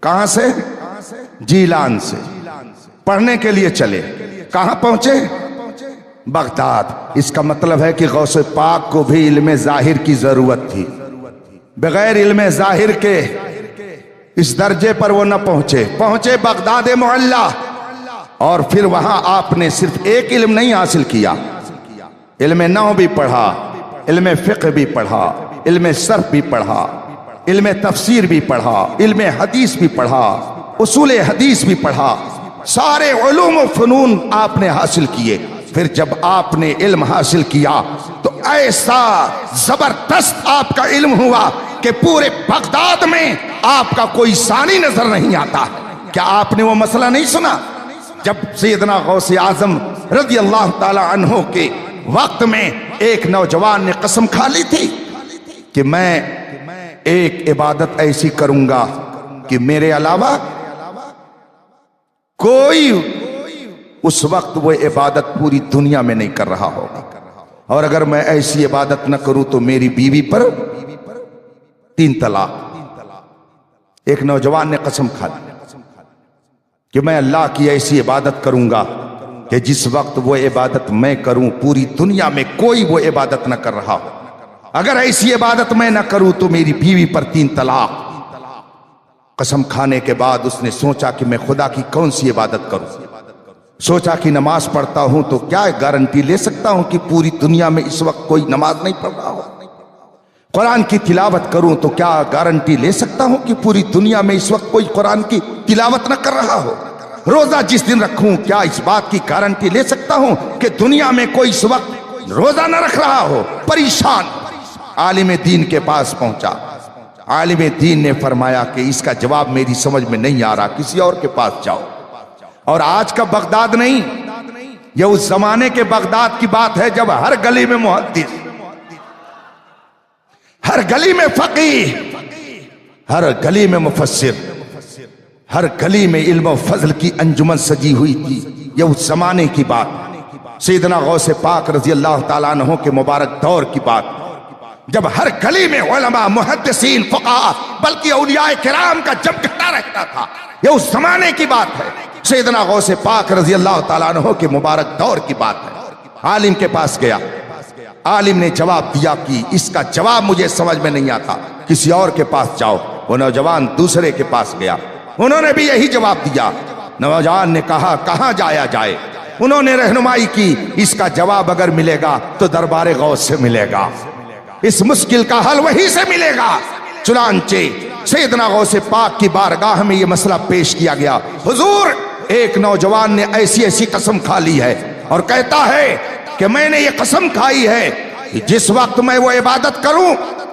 کہاں سے؟ جیلان سے پڑھنے کے لیے چلے۔ کہاں پہنچے؟ بغداد۔ اس کا مطلب ہے کہ غوث پاک کو بھی علم ظاہر کی ضرورت تھی، بغیر علم ظاہر کے اس درجے پر وہ نہ پہنچے بغداد معلیٰ۔ اور پھر وہاں آپ نے صرف ایک علم نہیں حاصل کیا، علم نحو بھی پڑھا، علم فقہ بھی پڑھا، علم صرف بھی پڑھا، علم تفسیر بھی پڑھا، علم حدیث بھی پڑھا، اصول حدیث بھی پڑھا، سارے علوم و فنون آپ نے حاصل کیے۔ پھر جب آپ نے علم حاصل کیا تو ایسا زبردست آپ کا علم ہوا کہ پورے بغداد میں آپ کا کوئی ثانی نظر نہیں آتا۔ کیا آپ نے وہ مسئلہ نہیں سنا جب سیدنا غوث اعظم رضی اللہ تعالی عنہ کے وقت میں ایک نوجوان نے قسم کھا لی تھی کہ میں ایک عبادت ایسی کروں گا کہ میرے علاوہ کوئی اس وقت وہ عبادت پوری دنیا میں نہیں کر رہا ہوگا، اور اگر میں ایسی عبادت نہ کروں تو میری بیوی پر 3 طلاق۔ ایک نوجوان نے قسم کھا لی کہ میں اللہ کی ایسی عبادت کروں گا کہ جس وقت وہ عبادت میں کروں پوری دنیا میں کوئی وہ عبادت نہ کر رہا ہو، اگر ایسی عبادت میں نہ کروں تو میری بیوی پر 3 طلاق۔ قسم کھانے کے بعد اس نے سوچا کہ میں خدا کی کون سی عبادت کروں، سوچا کہ نماز پڑھتا ہوں تو کیا گارنٹی لے سکتا ہوں کہ پوری دنیا میں اس وقت کوئی نماز نہیں پڑھ رہا ہو، قرآن کی تلاوت کروں تو کیا گارنٹی لے سکتا ہوں کہ پوری دنیا میں اس وقت کوئی قرآن کی تلاوت نہ کر رہا ہو، روزہ جس دن رکھوں کیا اس بات کی گارنٹی لے سکتا ہوں کہ دنیا میں کوئی اس وقت روزہ نہ رکھ رہا ہو۔ پریشان عالم دین کے پاس پہنچا، عالم دین نے فرمایا کہ اس کا جواب میری سمجھ میں نہیں آ رہا، کسی اور کے پاس جاؤ۔ اور آج کا بغداد نہیں، یہ اس زمانے کے بغداد کی بات ہے جب ہر گلی میں محدث، ہر گلی میں فقیہ، ہر گلی میں مفسر، ہر گلی میں علم و فضل کی انجمن سجی ہوئی تھی۔ یہ اس زمانے کی بات، سیدنا غوث پاک رضی اللہ تعالیٰ عنہ کے مبارک دور کی بات، جب ہر گلی میں علماء، محدثین، فقہاء، بلکہ اولیاء کرام کا جب گھٹا رہتا تھا۔ یہ اس زمانے کی بات ہے، سیدنا غوث پاک رضی اللہ تعالیٰ عنہ کے مبارک دور کی بات ہے۔ عالم کے پاس گیا، عالم نے جواب دیا کہ اس کا جواب مجھے سمجھ میں نہیں آتا، کسی اور کے پاس جاؤ۔ وہ نوجوان دوسرے کے پاس گیا، انہوں نے بھی یہی جواب دیا۔ نوجوان نے کہا کہاں جایا جائے؟ انہوں نے رہنمائی کی، اس کا جواب اگر ملے گا تو دربار غوث سے ملے گا، اس مشکل کا حل وہی سے ملے گا۔ چنانچہ سیدنا غوث پاک کی بارگاہ میں یہ مسئلہ پیش کیا گیا، حضور ایک نوجوان نے ایسی ایسی قسم کھا لی ہے اور کہتا ہے کہ میں نے یہ قسم کھائی ہے کہ جس وقت میں وہ عبادت کروں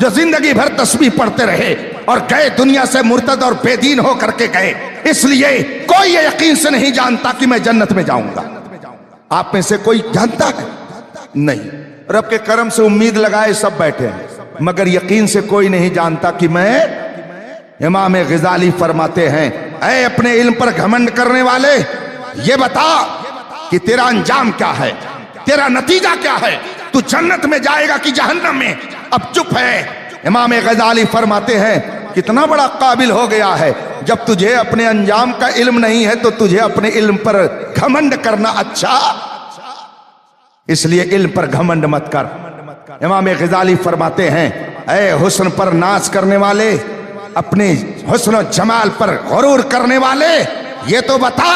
جو زندگی بھر تسبیح پڑھتے رہے اور گئے دنیا سے مرتد اور بے دین ہو کر کے گئے. اس لیے کوئی یہ یقین سے نہیں جانتا کہ میں جنت میں جاؤں گا. آپ میں سے کوئی جانتا ہے؟ نہیں. رب کے کرم سے امید لگائے سب بیٹھے ہیں، مگر یقین سے کوئی نہیں جانتا کہ میں. امام غزالی فرماتے ہیں اے اپنے علم پر گھمنڈ کرنے والے، یہ بتا کہ تیرا انجام کیا ہے، تیرا نتیجہ کیا ہے، تو جنت میں جائے گا کہ جہنم میں؟ اب چپ ہے. امام غزالی فرماتے ہیں کتنا بڑا قابل ہو گیا ہے. جب تجھے اپنے انجام کا علم نہیں ہے تو تجھے اپنے علم پر گھمنڈ کرنا اچھا، اس لیے علم پر گھمنڈ مت کر. امام غزالی فرماتے ہیں اے حسن پر ناز کرنے والے، اپنے حسن و جمال پر غرور کرنے والے، یہ تو بتا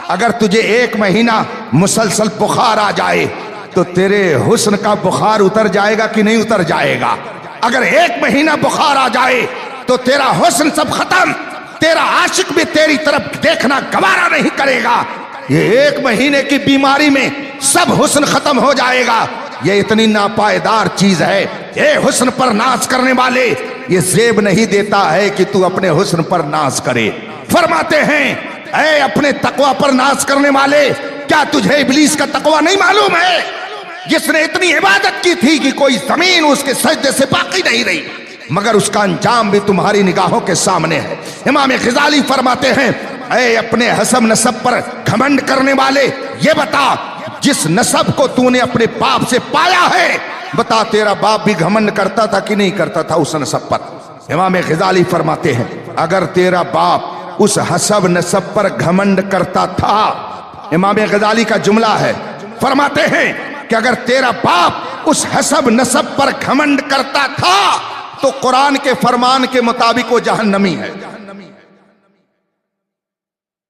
اگر تجھے 1 مہینہ مسلسل بخار آ جائے تو تیرے حسن کا بخار اتر جائے گا کہ نہیں اتر جائے گا؟ اگر 1 مہینہ بخار آ جائے تو تیرا حسن سب ختم، تیرا عاشق بھی تیری طرف دیکھنا گوارا نہیں کرے گا. یہ 1 مہینے کی بیماری میں سب حسن ختم ہو جائے گا. یہ اتنی ناپائیدار چیز ہے. اے حسن پر ناز کرنے والے، یہ زیب نہیں دیتا ہے کہ تو اپنے حسن پر ناز کرے. فرماتے ہیں اے اپنے تقوی پر ناز کرنے والے، کیا تجھے ابلیس کا تقوی نہیں معلوم ہے، جس نے اتنی عبادت کی تھی کہ کوئی زمین اس کے سجدے سے باقی نہیں رہی، مگر اس کا انجام بھی تمہاری نگاہوں کے سامنے ہے. امام غزالی فرماتے ہیں اے اپنے حسب نسب پر گھمنڈ کرنے والے، یہ بتا جس نسب کو تو نے اپنے باپ سے پایا ہے، بتا تیرا باپ بھی گھمنڈ کرتا تھا کہ نہیں کرتا تھا اس نسب پر؟ امام غزالی فرماتے ہیں اگر تیرا باپ اس حسب نسب پر گھمنڈ کرتا تھا، امام غزالی کا جملہ ہے، فرماتے ہیں کہ اگر تیرا باپ اس حسب نسب پر گھمنڈ کرتا تھا تو قرآن کے فرمان کے مطابق وہ جہنمی ہے.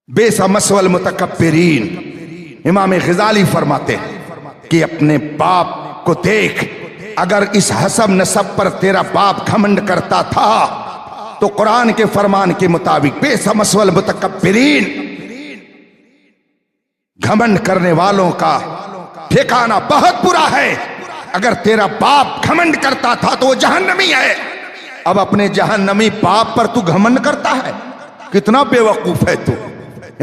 بئس مثوى المتکبرین. امام غزالی فرماتے ہیں کہ اپنے باپ کو دیکھ، اگر اس حسب نسب پر تیرا باپ گھمنڈ کرتا تھا تو قرآن کے فرمان کے مطابق بئس مثوى المتکبرین، گھمنڈ کرنے والوں کا ٹھکانہ بہت برا ہے. اگر تیرا باپ گھمنڈ کرتا تھا تو وہ جہنمی ہے. اب اپنے جہنمی باپ پر تو گھمنڈ کرتا ہے، کتنا بے وقوف ہے تو.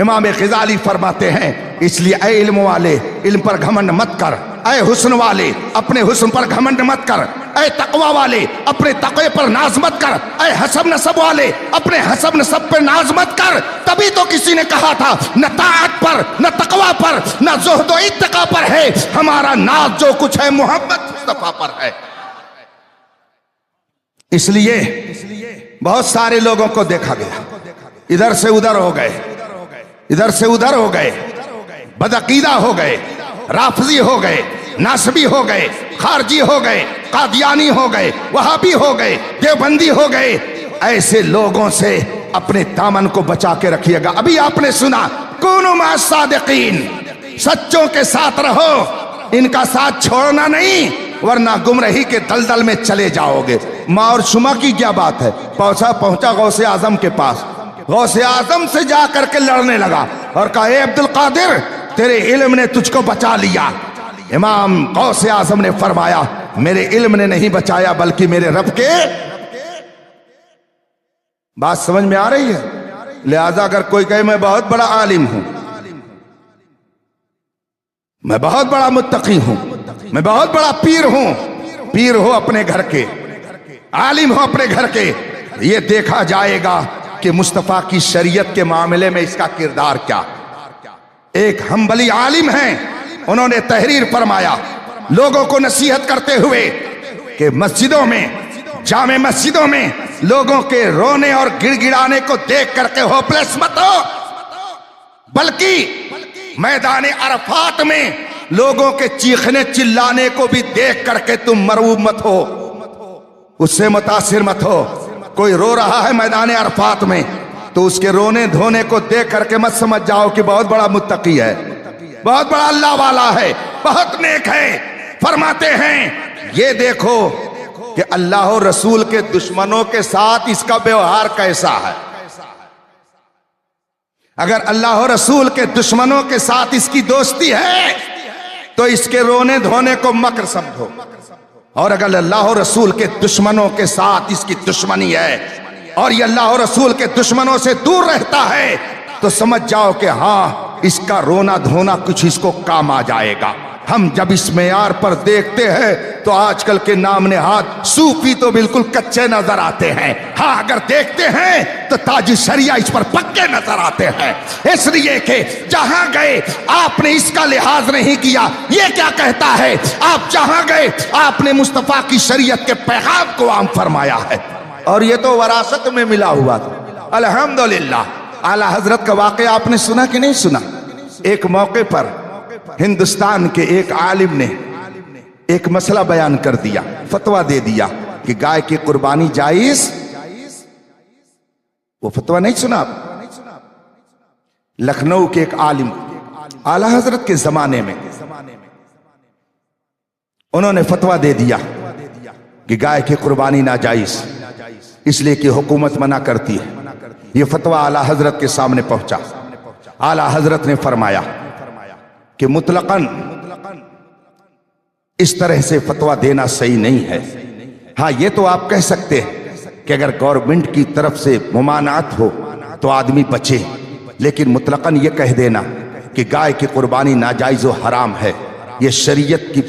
امام غزالی فرماتے ہیں اس لیے اے علم والے علم پر گھمنڈ مت کر، اے حسن والے اپنے حسن پر گھمنڈ مت کر، اے تقوی والے اپنے تقوی پر ناز مت کر، اے حسب نسب والے اپنے حسب نسب پر ناز مت کر. تبھی تو کسی نے کہا تھا نہ طاعت پر نہ تقوی پر نہ زہد و اتقا پر ہے، ہمارا ناز جو کچھ ہے محمد مصطفیٰ پر ہے. اس لیے بہت سارے لوگوں کو دیکھا گیا ادھر سے ادھر ہو گئے، ادھر سے ادھر ہو گئے، بدعقیدہ ہو گئے، رافضی ہو گئے، ناصبی ہو گئے، خارجی ہو گئے، قادیانی ہو گئے، وہابی ہو گئے، دیوبندی ہو گئے. ایسے لوگوں سے اپنے دامن کو بچا کے رکھیے گا. ابھی آپ نے سنا کونوا مع الصادقین، سچوں کے ساتھ رہو، ان کا ساتھ چھوڑنا نہیں ورنہ گمراہی کے دلدل میں چلے جاؤ گے. ماں اور شما کی کیا بات ہے، پہنچا غوث اعظم کے پاس، غوث اعظم سے جا کر کے لڑنے لگا اور کہا اے عبد القادر تیرے علم نے تجھ کو بچا لیا. امام غوث اعظم نے فرمایا میرے علم نے نہیں بچایا بلکہ میرے رب کے. بات سمجھ میں آ رہی ہے؟ لہذا اگر کوئی کہے میں بہت بڑا عالم ہوں، میں بہت بڑا متقی ہوں، میں بہت بڑا پیر ہوں، پیر ہو اپنے گھر کے، عالم ہو اپنے گھر کے، یہ دیکھا جائے گا کہ مصطفیٰ کی شریعت کے معاملے میں اس کا کردار کیا. ایک حنبلی عالم ہیں، انہوں نے تحریر فرمایا لوگوں کو نصیحت کرتے ہوئے کہ مسجدوں میں، جامع مسجدوں میں لوگوں کے رونے اور گڑ گڑانے کو دیکھ کر کے ہوپلیس مت ہو، بلکہ میدان عرفات میں لوگوں کے چیخنے چلانے کو بھی دیکھ کر کے تم مرعوب مت ہو، اس سے متاثر مت ہو. کوئی رو رہا ہے میدان عرفات میں تو اس کے رونے دھونے کو دیکھ کر کے مت سمجھ جاؤ کہ بہت بڑا متقی ہے، بہت بڑا اللہ والا ہے، بہت نیک ہے. فرماتے ہیں یہ دیکھو کہ اللہ و رسول کے دشمنوں کے ساتھ اس کا ویوہار کیسا ہے. اگر اللہ و رسول کے دشمنوں کے ساتھ اس کی دوستی ہے تو اس کے رونے دھونے کو مکر سمجھو، اور اگر اللہ اور رسول کے دشمنوں کے ساتھ اس کی دشمنی ہے اور یہ اللہ اور رسول کے دشمنوں سے دور رہتا ہے تو سمجھ جاؤ کہ ہاں اس کا رونا دھونا کچھ اس کو کام آ جائے گا۔ ہم جب اس معیار پر دیکھتے ہیں تو آج کل کے نام نہاد صوفی تو بالکل کچے نظر آتے ہیں، ہاں اگر دیکھتے ہیں تو تاج شریعہ اس پر پکے نظر آتے ہیں، اس لیے کہ جہاں گئے آپ نے اس کا لحاظ نہیں کیا۔ یہ کیا کہتا ہے؟ آپ جہاں گئے آپ نے مصطفیٰ کی شریعت کے پیغام کو عام فرمایا ہے، اور یہ تو وراثت میں ملا ہوا تھا۔ الحمدللہ اعلی حضرت کا واقعہ آپ نے سنا کہ نہیں سنا؟ ایک موقع پر ہندوستان کے ایک عالم نے ایک مسئلہ بیان کر دیا، فتویٰ دے دیا کہ گائے کی قربانی جائز۔ وہ فتویٰ نہیں سنا آپ؟ لکھنؤ کے ایک عالم اعلی حضرت کے زمانے میں انہوں نے فتویٰ دے دیا کہ گائے کی قربانی ناجائز، اس لیے کہ حکومت منع کرتی ہے۔ یہ فتویٰ اعلی حضرت کے سامنے پہنچا، اعلی حضرت نے فرمایا کہ مطلقاً اس طرح سے فتویٰ دینا صحیح نہیں ہے۔ ہاں یہ تو آپ کہہ سکتے ہیں کہ اگر گورنمنٹ کی طرف سے ممانعت ہو تو آدمی بچے، لیکن مطلقاً یہ کہہ دینا کہ گائے کی قربانی ناجائز و حرام ہے، یہ شریعت کی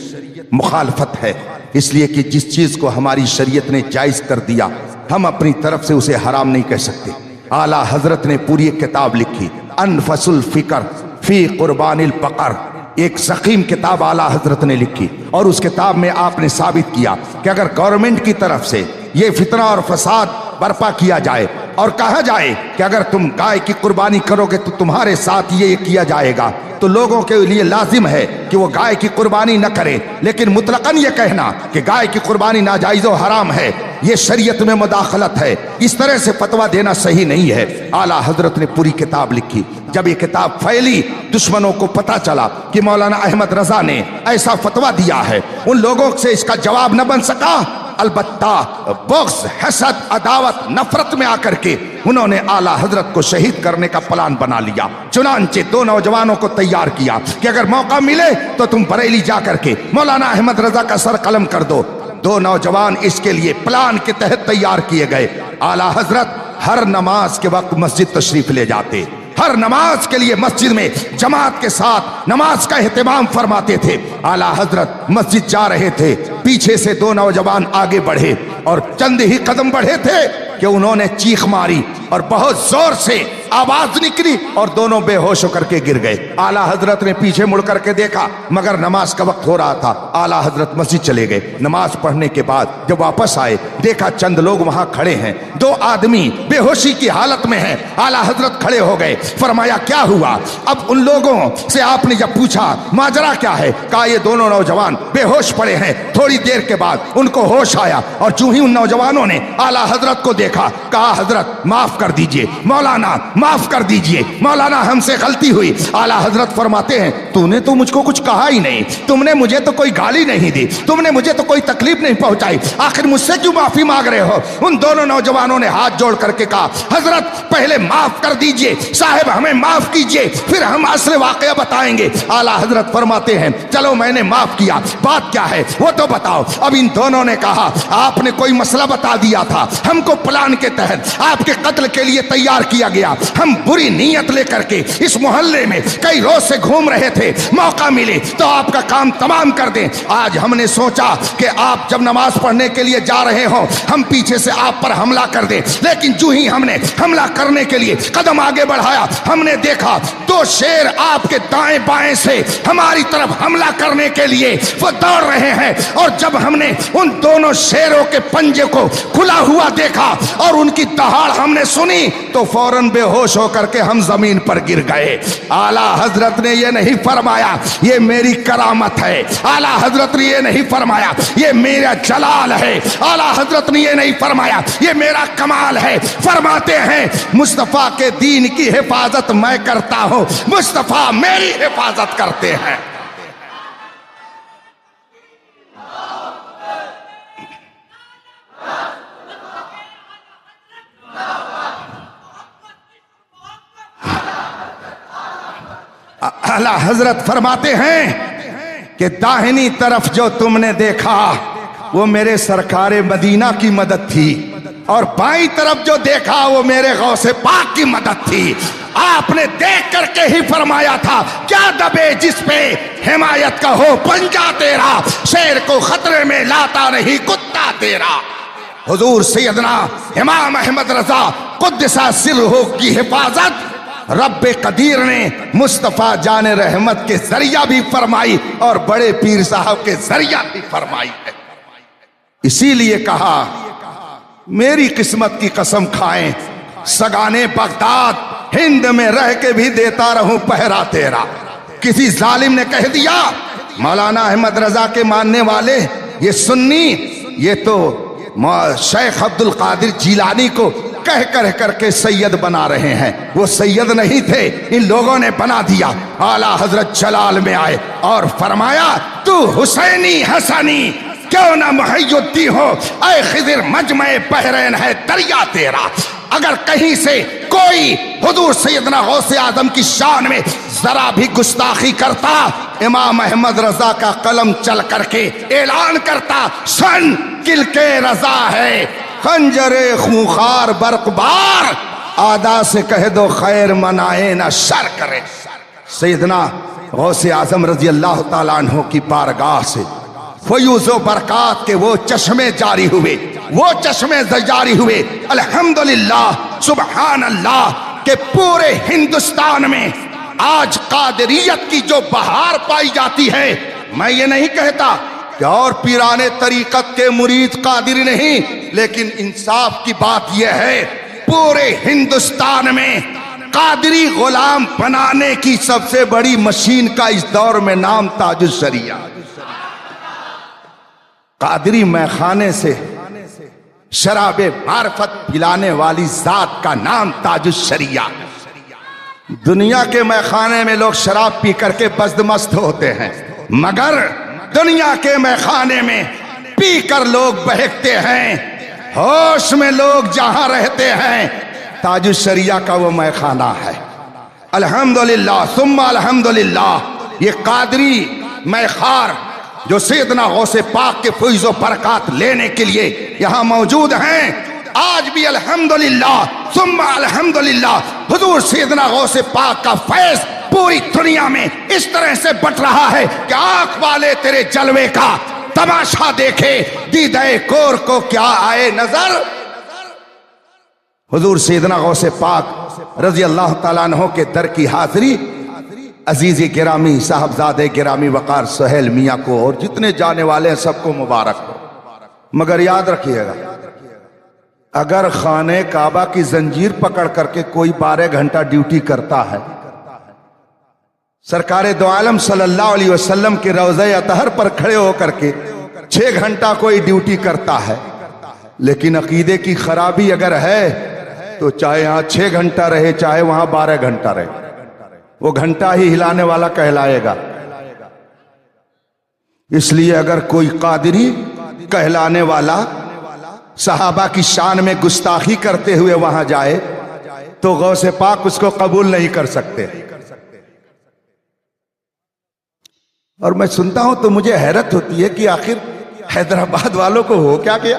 مخالفت ہے، اس لیے کہ جس چیز کو ہماری شریعت نے جائز کر دیا ہم اپنی طرف سے اسے حرام نہیں کہہ سکتے۔ اعلی حضرت نے پوری ایک کتاب لکھی، انفس الفکر فی قربان البقر، ایک ضخیم کتاب اعلی حضرت نے لکھی، اور اس کتاب میں آپ نے ثابت کیا کہ اگر گورنمنٹ کی طرف سے یہ فتنہ اور فساد برپا کیا جائے اور کہا جائے کہ اگر تم گائے کی قربانی کرو گے تو تمہارے ساتھ یہ کیا جائے گا، تو لوگوں کے لیے لازم ہے کہ وہ گائے کی قربانی نہ کرے، لیکن مطلقاً یہ کہنا کہ گائے کی قربانی ناجائز و حرام ہے یہ شریعت میں مداخلت ہے، اس طرح سے فتویٰ دینا صحیح نہیں ہے۔ اعلی حضرت نے پوری کتاب لکھی، جب یہ کتاب پھیلی دشمنوں کو پتا چلا کہ مولانا احمد رضا نے ایسا فتویٰ دیا ہے، ان لوگوں سے اس کا جواب نہ بن سکا، البتہ بغض، حسد، عداوت، نفرت میں آ کر کے انہوں نے اعلی حضرت کو شہید کرنے کا پلان بنا لیا۔ چنانچہ دو نوجوانوں کو تیار کیا کہ اگر موقع ملے تو تم بریلی جا کر کے مولانا احمد رضا کا سر قلم کر دو۔ دو نوجوان اس کے لیے پلان کے تحت تیار کیے گئے۔ اعلی حضرت ہر نماز کے وقت مسجد تشریف لے جاتے، ہر نماز کے لیے مسجد میں جماعت کے ساتھ نماز کا اہتمام فرماتے تھے۔ اعلی حضرت مسجد جا رہے تھے، پیچھے سے دو نوجوان آگے بڑھے اور چند ہی قدم بڑھے تھے کہ انہوں نے چیخ ماری اور بہت زور سے آواز نکلی اور دونوں بے ہوش ہو کر کے گر گئے۔ اعلی حضرت نے پیچھے مڑ کر کے دیکھا مگر نماز کا وقت ہو رہا تھا۔ اعلی حضرت مسجد چلے گئے، نماز پڑھنے کے بعد جب واپس آئے دیکھا چند لوگ وہاں کھڑے ہیں، دو آدمی بے ہوشی کی حالت میں ہیں۔ اعلی حضرت کھڑے ہو گئے، فرمایا کیا ہوا؟ اب ان لوگوں سے آپ نے جب پوچھا ماجرا کیا ہے، کہا یہ دونوں نوجوان بے ہوش پڑے ہیں۔ تھوڑی دیر کے بعد ان کو ہوش آیا اور جو ہی ان نوجوانوں نے اعلی حضرت کو دیکھا کہا حضرت معاف کر دیجئے، مولانا معاف کر دیجئے، مولانا ہم سے غلطی ہوئی۔ اعلی حضرت فرماتے ہیں تو نے تو مجھ کو کچھ کہا ہی نہیں، تم نے مجھے تو کوئی گالی نہیں دی، تم نے مجھے تو کوئی تکلیف نہیں پہنچائی، آخر مجھ سے کیوں معافی مانگ رہے ہو؟ ان دونوں نوجوانوں نے ہاتھ جوڑ کر کے کہا حضرت پہلے معاف کر دیجئے، صاحب ہمیں معاف کیجئے، پھر ہم اصل واقعہ بتائیں گے۔ اعلی حضرت فرماتے ہیں چلو میں نے معاف کیا، بات کیا ہے وہ تو بتاؤ۔ اب ان دونوں نے کہا آپ نے کوئی مسئلہ بتا دیا تھا، ہم کو پلان کے تحت آپ کے قتل کے لیے تیار کیا گیا، ہم بری نیت لے کر کے اس محلے میں کئی روز سے گھوم رہے تھے، موقع ملے تو آپ کا کام تمام کر دیں۔ آج ہم نے سوچا کہ آپ جب نماز پڑھنے کے لیے جا رہے ہو ہم پیچھے سے آپ پر حملہ کر دیں، لیکن جو ہی ہم نے حملہ کرنے کے لیے قدم آگے بڑھایا ہم نے دیکھا دو شیر آپ کے دائیں بائیں سے ہماری طرف حملہ کرنے کے لیے وہ دوڑ رہے ہیں، اور جب ہم نے ان دونوں شیروں کے پنجے کو کھلا ہوا دیکھا اور ان کی دہاڑ ہم نے سنی تو فوراً بے ہوش ہو کر کے ہم زمین پر گر گئے۔ اعلی حضرت نے یہ نہیں فرمایا یہ میری کرامت ہے، اعلی حضرت نے یہ نہیں فرمایا یہ میرا جلال ہے، اعلی حضرت نے یہ نہیں فرمایا یہ میرا کمال ہے، فرماتے ہیں مصطفیٰ کے دین کی حفاظت میں کرتا ہوں، مصطفیٰ میری حفاظت کرتے ہیں۔ اعلیٰ حضرت فرماتے ہیں کہ داہنی طرف جو تم نے دیکھا وہ میرے سرکار مدینہ کی مدد تھی، اور بائیں طرف جو دیکھا وہ میرے غوث پاک کی مدد تھی۔ آپ نے دیکھ کر کے ہی فرمایا تھا کیا دبے جس پہ حمایت کا ہو پنجہ تیرا، شیر کو خطرے میں لاتا نہیں کتا تیرا۔ حضور سیدنا امام احمد رضا قدس سرہ کی حفاظت رب قدیر نے مصطفیٰ جان رحمت کے ذریعہ بھی فرمائی اور بڑے پیر صاحب کے ذریعہ بھی فرمائی ہے۔ اسی لیے کہا میری قسمت کی قسم کھائیں سگانے بغداد ہند میں رہ کے بھی دیتا رہوں پہرا تیرا۔ کسی ظالم نے کہہ دیا مولانا احمد رضا کے ماننے والے یہ سنی یہ تو شیخ عبد القادر جیلانی کو کہہ کر کے سید بنا رہے ہیں، وہ سید نہیں تھے، ان لوگوں نے بنا دیا۔ اعلیٰ حضرت جلال میں آئے اور فرمایا تو حسینی حسنی کیوں نہ محی الدین ہو، اے خضر مجمع بحرین ہے دریا تیرا۔ اگر کہیں سے کوئی حضور سیدنا غوث اعظم کی شان میں ذرا بھی گستاخی کرتا، امام احمد رضا کا قلم چل کر کے اعلان کرتا سن کلکے رضا ہے خنجر خونخوار برق بار، آدھا سے کہہ دو خیر منائے نہ شر کرے۔ سیدنا غوث اعظم رضی اللہ تعالیٰ عنہ کی بارگاہ سے فیوز و برکات کے وہ چشمے جاری ہوئے، وہ چشمے جاری ہوئے۔ الحمدللہ سبحان اللہ کہ پورے ہندوستان میں آج قادریت کی جو بہار پائی جاتی ہے، میں یہ نہیں کہتا کہ اور پیران طریقت کے مرید قادری نہیں، لیکن انصاف کی بات یہ ہے پورے ہندوستان میں قادری غلام بنانے کی سب سے بڑی مشین کا اس دور میں نام تاج الشریعہ۔ قادری میخانے سے شراب معرفت پلانے والی ذات کا نام تاج الشریعہ۔ دنیا کے میخانے میں لوگ شراب پی کر کے بزدمست ہوتے ہیں، مگر دنیا کے میخانے میں پی کر لوگ بہکتے ہیں، ہوش میں لوگ جہاں رہتے ہیں تاج الشریعہ کا وہ میخانہ ہے۔ الحمدللہ ثم الحمدللہ یہ قادری میخار جو سیدنا غوث پاک کے فیض و برکات لینے کے لیے یہاں موجود ہیں، آج بھی الحمدللہ ثم الحمدللہ حضور سیدنا غوث پاک کا فیض پوری دنیا میں اس طرح سے بٹ رہا ہے کہ آنکھ والے تیرے جلوے کا تماشا دیکھے دیدہ کور کو کیا آئے نظر۔ حضور سیدنا غوث پاک رضی اللہ تعالیٰ عنہ کے در کی حاضری عزیز گرامی صاحبزادے گرامی وقار سہیل میاں کو اور جتنے جانے والے ہیں سب کو مبارک ہو، مگر یاد رکھیے گا اگر خانہ کعبہ کی زنجیر پکڑ کر کے کوئی 12 گھنٹہ ڈیوٹی کرتا ہے، سرکار دو عالم صلی اللہ علیہ وسلم کے روضہ اطہر پر کھڑے ہو کر کے 6 گھنٹہ کوئی ڈیوٹی کرتا ہے، لیکن عقیدے کی خرابی اگر ہے تو چاہے یہاں 6 گھنٹہ رہے چاہے وہاں 12 گھنٹہ رہے، وہ گھنٹہ ہی ہلانے والا کہلائے گا۔ اس لیے اگر کوئی قادری کہلانے والا صحابہ کی شان میں گستاخی کرتے ہوئے وہاں جائے تو غوث پاک اس کو قبول نہیں کر سکتے۔ اور میں سنتا ہوں تو مجھے حیرت ہوتی ہے کہ آخر حیدرآباد والوں کو ہو کیا گیا۔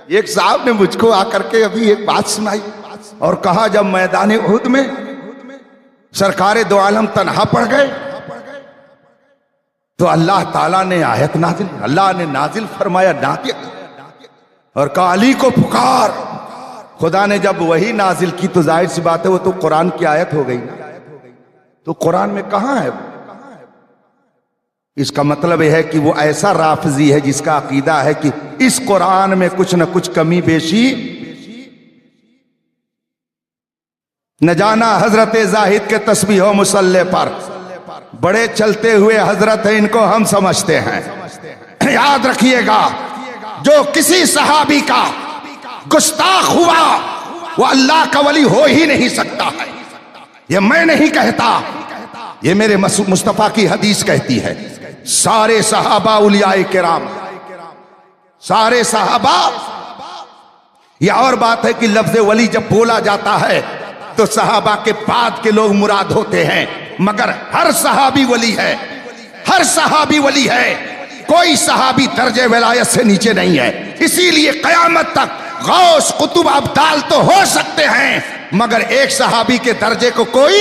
ایک صاحب نے مجھ کو آ کر کے ابھی ایک بات سنائی اور کہا جب میدان احد میں سرکار دو عالم تنہا پڑ گئے تو اللہ تعالیٰ نے آیت نازل، اللہ نے نازل فرمایا ناطق اور کہا علی کو پکار۔ خدا نے جب وہی نازل کی تو ظاہر سی بات ہے وہ تو قرآن کی آیت ہو گئی نا، تو قرآن میں کہاں ہے وہ؟ اس کا مطلب یہ ہے کہ وہ ایسا رافضی ہے جس کا عقیدہ ہے کہ اس قرآن میں کچھ نہ کچھ کمی بیشی نہ جانا حضرت زاہد کے تسبیح و مصلی پر بڑے چلتے ہوئے حضرت ہیں، ان کو ہم سمجھتے ہیں۔ یاد رکھیے گا جو کسی صحابی کا گستاخ ہوا وہ اللہ کا ولی ہو ہی نہیں سکتا ہے، یہ میں نہیں کہتا، یہ میرے مصطفیٰ کی حدیث کہتی ہے۔ سارے صحابہ اولیاء کرام، سارے صحابہ، یہ اور بات ہے کہ لفظ ولی جب بولا جاتا ہے تو صحابہ کے بعد کے لوگ مراد ہوتے ہیں، مگر ہر صحابی ولی ہے، ہر صحابی ولی ہے۔ کوئی صحابی درجے ولایت سے نیچے نہیں ہے. اسی لیے قیامت تک غوث قطب ابدال تو ہو سکتے ہیں مگر ایک صحابی کے درجے کو کوئی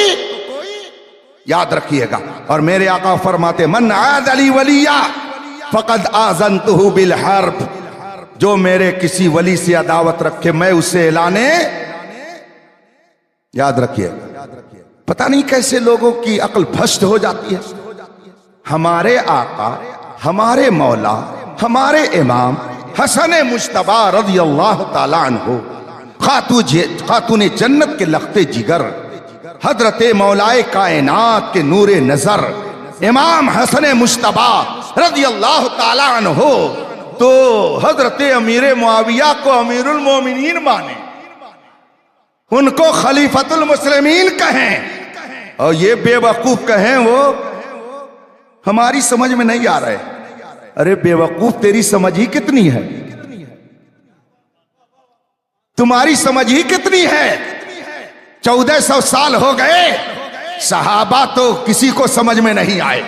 یاد رکھیے گا. اور میرے آقا فرماتے من عاد علی ولیہ فقد آذنتہ بالحرب، جو میرے کسی ولی سے عداوت رکھے میں اسے اعلانے یاد رکھیے. پتہ نہیں کیسے لوگوں کی عقل بھسٹ ہو جاتی ہے. ہمارے آقا، ہمارے مولا، ہمارے امام حسن مجتبی رضی اللہ تعالیٰ عنہ، خاتون جنت کے لخت جگر، حضرت مولائے کائنات کے نور نظر امام حسن مجتبی رضی اللہ تعالیٰ عنہ تو حضرت امیر معاویہ کو امیر المومنین مانے، ان کو خلیفۃ المسلمین کہیں، اور یہ بے وقوف کہیں وہ ہماری سمجھ میں نہیں آ رہے. ارے بے وقوف تیری سمجھ ہی کتنی ہے، تمہاری سمجھ ہی کتنی ہے. 1400 سال ہو گئے، صحابہ تو کسی کو سمجھ میں نہیں آئے،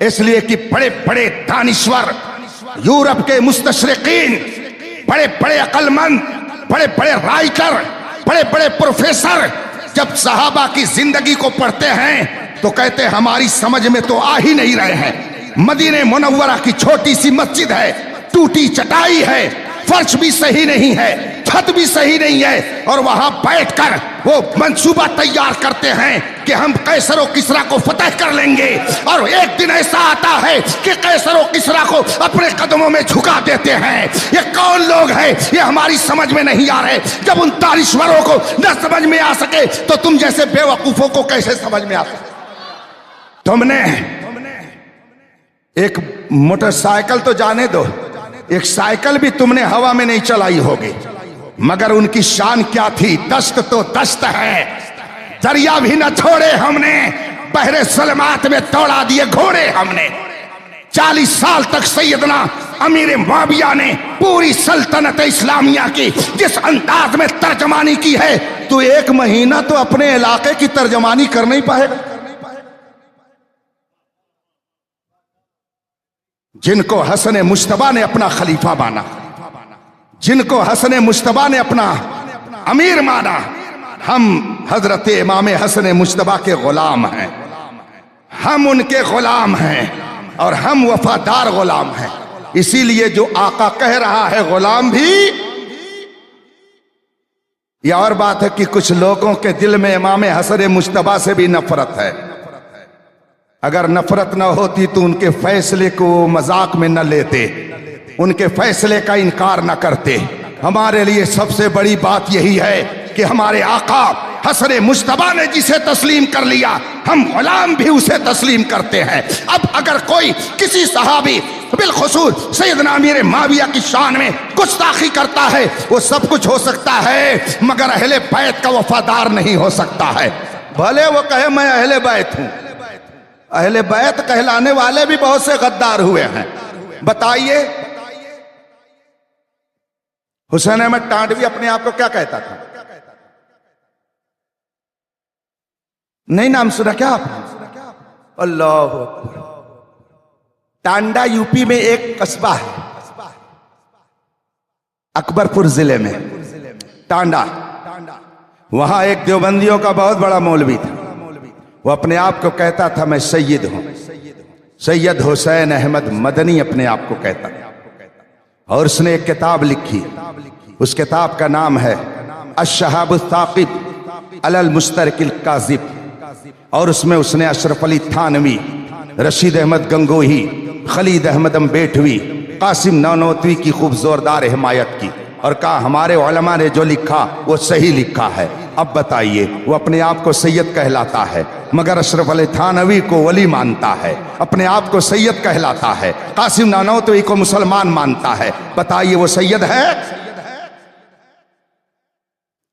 اس لیے کہ بڑے بڑے دانشور، یورپ کے مستشرقین، بڑے بڑے عقل مند، بڑے بڑے رائٹر، بڑے بڑے پروفیسر جب صحابہ کی زندگی کو پڑھتے ہیں تو کہتے ہیں ہماری سمجھ میں تو آ ہی نہیں رہے ہیں. مدینہ منورہ کی چھوٹی سی مسجد ہے، ٹوٹی چٹائی ہے، فرش بھی صحیح نہیں ہے، چھت بھی صحیح نہیں ہے، اور وہاں بیٹھ کر وہ منصوبہ تیار کرتے ہیں کہ ہم قیصر و کسریٰ کو فتح کر لیں گے، اور ایک دن ایسا آتا ہے کہ قیصر و کسریٰ کو اپنے قدموں میں جھکا دیتے ہیں. یہ کون لوگ ہیں؟ یہ ہماری سمجھ میں نہیں آ رہے. جب ان دانشوروں کو نہ سمجھ میں آ سکے تو تم جیسے بے وقوفوں کو کیسے سمجھ میں آ سکے؟ تم نے ایک موٹر سائیکل تو جانے دو، ایک سائیکل بھی تم نے ہوا میں نہیں چلائی ہوگی، مگر ان کی شان کیا تھی؟ دست تو دست ہے، دریا بھی نہ چھوڑے ہم نے، بحر ظلمات میں دوڑا دیے گھوڑے ہم نے. 40 سال تک سیدنا امیر معاویہ نے پوری سلطنت اسلامیہ کی جس انداز میں ترجمانی کی ہے، تو 1 مہینہ تو اپنے علاقے کی ترجمانی کر نہیں پائے گا. جن کو حسن مجتبی نے اپنا خلیفہ مانا، جن کو حسن مجتبی نے اپنا امیر مانا، ہم حضرت امام حسن مجتبی کے غلام ہیں، ہم ان کے غلام ہیں اور ہم وفادار غلام ہیں. اسی لیے جو آقا کہہ رہا ہے غلام بھی. یہ اور بات ہے کہ کچھ لوگوں کے دل میں امام حسن مجتبی سے بھی نفرت ہے. اگر نفرت نہ ہوتی تو ان کے فیصلے کو مذاق میں نہ لیتے، ان کے فیصلے کا انکار نہ کرتے. ہمارے لیے سب سے بڑی بات یہی ہے کہ ہمارے آقا حسن مجتبی نے جسے تسلیم کر لیا ہم غلام بھی اسے تسلیم کرتے ہیں. اب اگر کوئی کسی صحابی بالخصوص سیدنا امیر معاویہ کی شان میں گستاخی کرتا ہے، وہ سب کچھ ہو سکتا ہے مگر اہل بیت کا وفادار نہیں ہو سکتا ہے. بھلے وہ کہے میں اہل بیت ہوں، اہل بیت کہلانے والے بھی بہت سے غدار ہوئے ہیں. بتائیے حسین احمد ٹانڈوی اپنے آپ کو کیا کہتا تھا؟ نہیں نام سنا کیا آپ نے؟ اللہ اکبر. ٹانڈا یو پی میں ایک قصبہ ہے، اکبر پور ضلع میں ٹانڈا. وہاں ایک دیوبندیوں کا بہت بڑا مولوی تھا. وہ اپنے آپ کو کہتا تھا میں سید ہوں، سید حسین احمد مدنی اپنے آپ کو کہتا تھا. اور اس نے ایک کتاب لکھی، اس کتاب کا نام ہے الشہاب الثاقب علی المشترک الکاذب. اور اس میں اس نے اشرف علی تھانوی، رشید احمد گنگوہی، خلید احمد امبیٹوی، قاسم نانوتوی کی خوب زوردار حمایت کی اور کہا ہمارے علماء نے جو لکھا وہ صحیح لکھا ہے. اب بتائیے وہ اپنے آپ کو سید کہلاتا ہے مگر اشرف علی تھانوی کو ولی مانتا ہے، اپنے آپ کو سید کہلاتا ہے، قاسم نانوتوی کو مسلمان مانتا ہے. بتائیے وہ سید ہے؟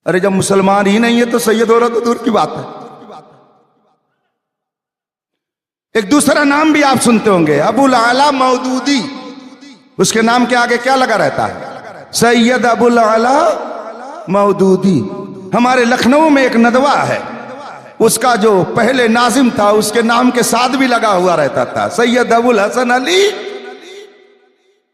ارے جب مسلمان ہی نہیں ہے تو سید ہو رہا تو دور کی بات ہے. ایک دوسرا نام بھی آپ سنتے ہوں گے، ابو العلا مودودی. اس کے نام کے آگے کیا لگا رہتا ہے؟ سید ابو العلا مودودی. ہمارے لکھنؤ میں ایک ندوہ ہے، اس کا جو پہلے ناظم تھا اس کے نام کے ساتھ بھی لگا ہوا رہتا تھا سید ابو الحسن علی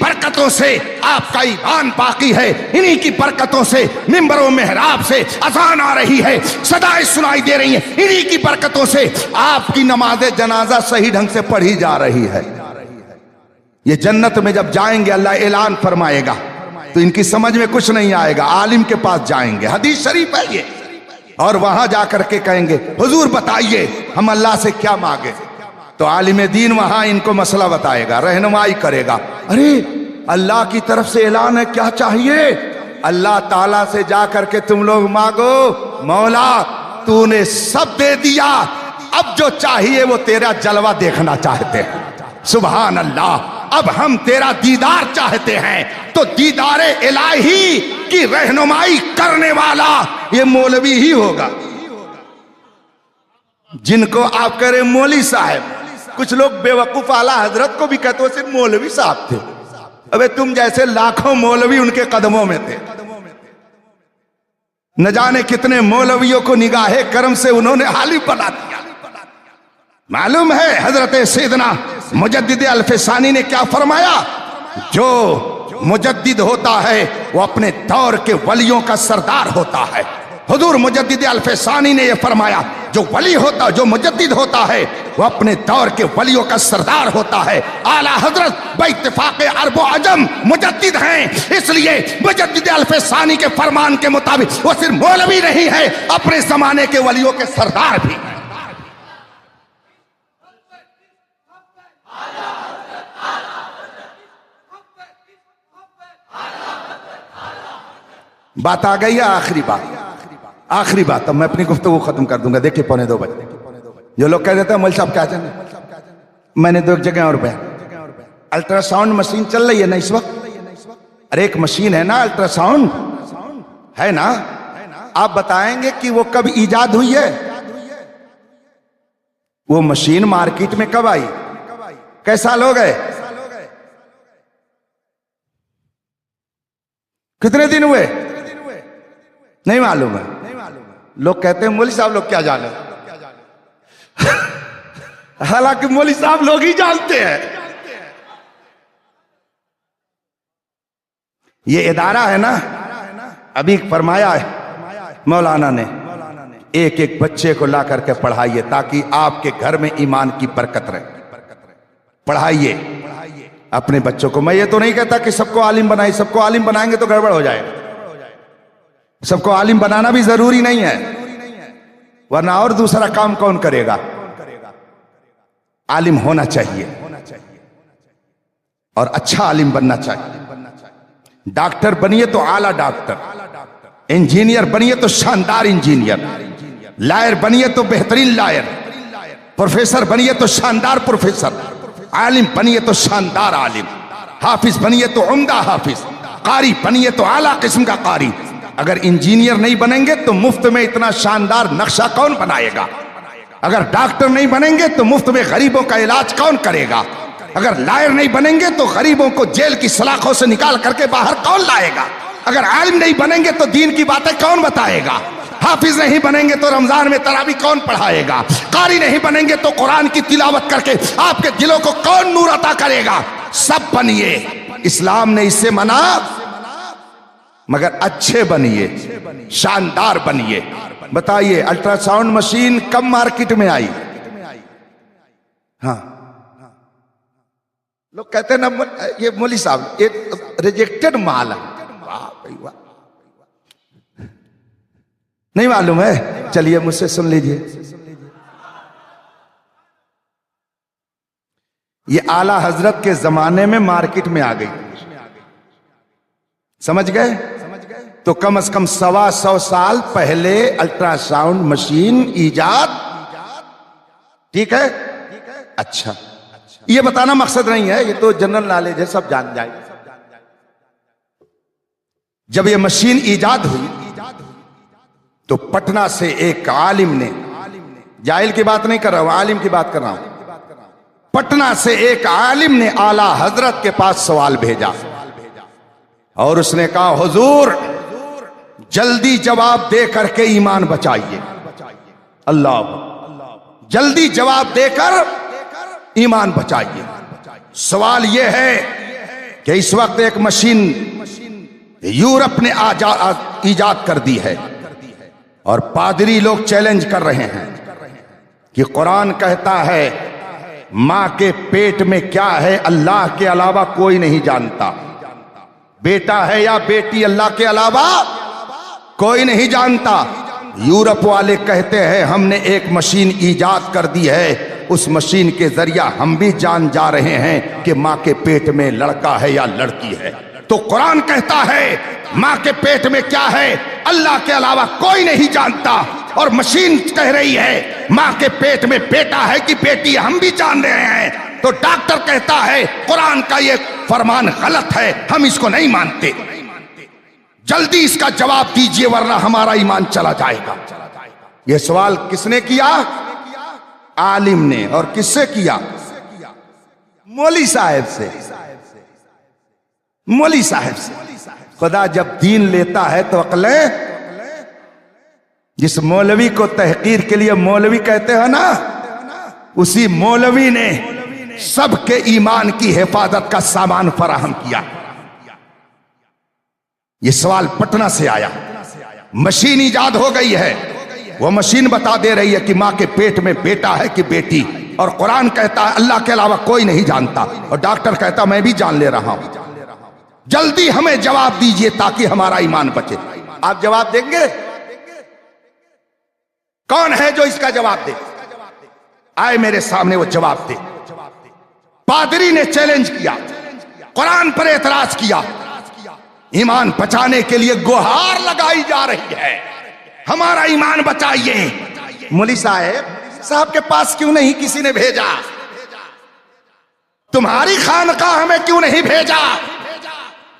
برکتوں سے آپ کا ایمان باقی ہے، انہی کی برکتوں سے منبر و محراب سے اذان آ رہی ہے، صدائیں سنائی دے رہی ہیں، انہی کی برکتوں سے آپ کی نماز جنازہ صحیح ڈھنگ سے پڑھی جا رہی ہے۔ یہ جنت میں جب جائیں گے اللہ اعلان فرمائے گا تو ان کی سمجھ میں کچھ نہیں آئے گا، عالم کے پاس جائیں گے، حدیث شریف ہے یہ، اور وہاں جا کر کے کہیں گے حضور بتائیے ہم اللہ سے کیا مانگے، تو عالم دین وہاں ان کو مسئلہ بتائے گا، رہنمائی کرے گا۔ ارے اللہ کی طرف سے اعلان ہے، کیا چاہیے؟ اللہ تعالیٰ سے جا کر کے تم لوگ مانگو، مولا تو نے سب دے دیا، اب جو چاہیے وہ تیرا جلوہ دیکھنا چاہتے ہیں۔ سبحان اللہ، اب ہم تیرا دیدار چاہتے ہیں، تو دیدار الہی کی رہنمائی کرنے والا یہ مولوی ہی ہوگا، جن کو آپ کہہ رہے مولوی صاحب۔ کچھ لوگ بے وقوف اعلیٰ حضرت کو بھی کہتے ہیں صرف مولوی صاحب تھے، ابے تم جیسے لاکھوں مولوی ان کے قدموں میں تھے، نہ جانے کتنے مولویوں کو نگاہ کرم سے انہوں نے عالم بنا دیا۔ معلوم ہے حضرت سیدنا مجدد الفسانی نے کیا فرمایا؟ جو مجدد ہوتا ہے وہ اپنے دور کے ولیوں کا سردار ہوتا ہے۔ حضور مجدد الفسانی نے یہ فرمایا جو ولی ہوتا، جو مجدد ہوتا ہے وہ اپنے دور کے ولیوں کا سردار ہوتا ہے۔ اعلیٰ حضرت باتفاق عرب و عجم مجدد ہیں، اس لیے مجدد الفسانی کے فرمان کے مطابق وہ صرف مولوی نہیں ہے، اپنے زمانے کے ولیوں کے سردار بھی ہیں۔ بات آ گئی ہے، آخری بات، اب میں اپنی گفتگو ختم کر دوں گا، دیکھیں 1:45 بجے۔ جو لوگ کہہ دیتے ہیں مول صاحب کیا جانے، میں نے 2 جگہ اور بیان، الٹرا ساؤنڈ مشین چل رہی ہے نا اس وقت، ارے ایک مشین ہے نا الٹرا ساؤنڈ ہے نا، آپ بتائیں گے کہ وہ کب ایجاد ہوئی ہے؟ وہ مشین مارکیٹ میں کب آئی؟ کئی سال ہو گئے؟ کتنے دن ہوئے؟ نہیں معلوم ہے۔ لوگ کہتے ہیں مولوی صاحب لوگ کیا جانے، حالانکہ مولوی صاحب لوگ ہی جانتے ہیں۔ یہ ادارہ ہے نا، ابھی فرمایا ہے مولانا نے، ایک ایک بچے کو لا کر کے پڑھائیے تاکہ آپ کے گھر میں ایمان کی برکت رہے۔ پڑھائیے اپنے بچوں کو۔ میں یہ تو نہیں کہتا کہ سب کو عالم بنائیں، سب کو عالم بنائیں گے تو گڑبڑ ہو جائے گا، سب کو عالم بنانا بھی ضروری نہیں ہے، ورنہ اور دوسرا کام کون کرے گا؟ عالم ہونا چاہیے اور اچھا عالم بننا چاہیے۔ ڈاکٹر بنیے تو اعلیٰ ڈاکٹر، انجینئر بنیے تو شاندار انجینئر، لائر بنیے تو بہترین لائر، پروفیسر بنیے تو شاندار پروفیسر، عالم بنیے تو شاندار عالم، حافظ بنیے تو عمدہ حافظ، قاری بنیے تو اعلیٰ قسم کا قاری۔ اگر انجینئر نہیں بنیں گے تو مفت میں اتنا شاندار نقشہ کون بنائے گا؟ اگر ڈاکٹر نہیں بنیں گے تو مفت میں غریبوں کا علاج کون کرے گا؟ اگر لائر نہیں بنیں گے تو غریبوں کو جیل کی سلاخوں سے نکال کر کے باہر کون لائے گا؟ اگر عالم نہیں بنیں گے تو دین کی باتیں کون بتائے گا؟ حافظ نہیں بنیں گے تو رمضان میں تراویح کون پڑھائے گا؟ قاری نہیں بنیں گے تو قرآن کی تلاوت کر کے آپ کے دلوں کو کون نور عطا کرے گا؟ سب بنیے، اسلام نے اس سے منع، مگر اچھے بنیے، شاندار بنیے۔ بتائیے الٹرا ساؤنڈ مشین کب مارکیٹ میں آئی؟ ہاں لوگ کہتے ہیں نا یہ مولوی صاحب یہ ریجیکٹڈ مال ہے، نہیں معلوم ہے؟ چلیے مجھ سے سن لیجئے، یہ اعلیٰ حضرت کے زمانے میں مارکیٹ میں آ گئی، سمجھ گئے؟ تو کم از کم 125 سال پہلے الٹرا ساؤنڈ مشین ایجاد، ٹھیک ہے؟ اچھا یہ بتانا مقصد نہیں ہے، یہ تو جنرل نالج ہے، سب جان جائے۔ جب یہ مشین ایجاد ہوئی تو پٹنہ سے ایک عالم نے، جاہل کی بات نہیں کر رہا ہوں، عالم کی بات کر رہا ہوں، پٹنہ سے ایک عالم نے اعلیٰ حضرت کے پاس سوال بھیجا اور اس نے کہا حضور جلدی جواب دے کر کے ایمان بچائیے، اللہ جلدی جواب دے کر ایمان بچائیے۔ سوال یہ ہے کہ اس وقت ایک مشین یورپ نے ایجاد کر دی ہے اور پادری لوگ چیلنج کر رہے ہیں کہ قرآن کہتا ہے ماں کے پیٹ میں کیا ہے اللہ کے علاوہ کوئی نہیں جانتا، بیٹا ہے یا بیٹی اللہ کے علاوہ کوئی نہیں جانتا۔ یورپ والے کہتے ہیں ہم نے ایک مشین ایجاد کر دی ہے، اس مشین کے ذریعہ ہم بھی جان جا رہے ہیں کہ ماں کے پیٹ میں لڑکا ہے یا لڑکی ہے۔ تو قرآن کہتا ہے ماں کے پیٹ میں کیا ہے اللہ کے علاوہ کوئی نہیں جانتا، اور مشین کہہ رہی ہے ماں کے پیٹ میں بیٹا ہے کہ بیٹی ہم بھی جان رہے ہیں۔ تو ڈاکٹر کہتا ہے قرآن کا یہ فرمان غلط ہے، ہم اس کو نہیں مانتے۔ جلدی اس کا جواب دیجئے ورنہ ہمارا ایمان چلا جائے گا۔ یہ سوال کس نے کیا؟ عالم نے۔ اور کس سے کیا؟ مولوی صاحب سے، مولوی صاحب سے۔ خدا جب دین لیتا ہے تو عقلیں، جس مولوی کو تحقیر کے لیے مولوی کہتے ہیں نا، اسی مولوی نے سب کے ایمان کی حفاظت کا سامان فراہم کیا۔ یہ سوال پٹنہ سے آیا، مشین ایجاد ہو گئی ہے، وہ مشین بتا دے رہی ہے کہ ماں کے پیٹ میں بیٹا ہے کہ بیٹی، اور قرآن کہتا ہے اللہ کے علاوہ کوئی نہیں جانتا، اور ڈاکٹر کہتا میں بھی جان لے رہا ہوں۔ جلدی ہمیں جواب دیجئے تاکہ ہمارا ایمان بچے۔ آپ جواب دیں گے؟ کون ہے جو اس کا جواب دے؟ آئے میرے سامنے وہ جواب دے۔ پادری نے چیلنج کیا، قرآن پر اعتراض کیا، ایمان بچانے کے لیے گہار لگائی جا رہی ہے ہمارا ایمان بچائیے۔ مولوی صاحب کے پاس کیوں نہیں کسی نے بھیجا؟ تمہاری خانقاہ ہمیں کیوں نہیں بھیجا؟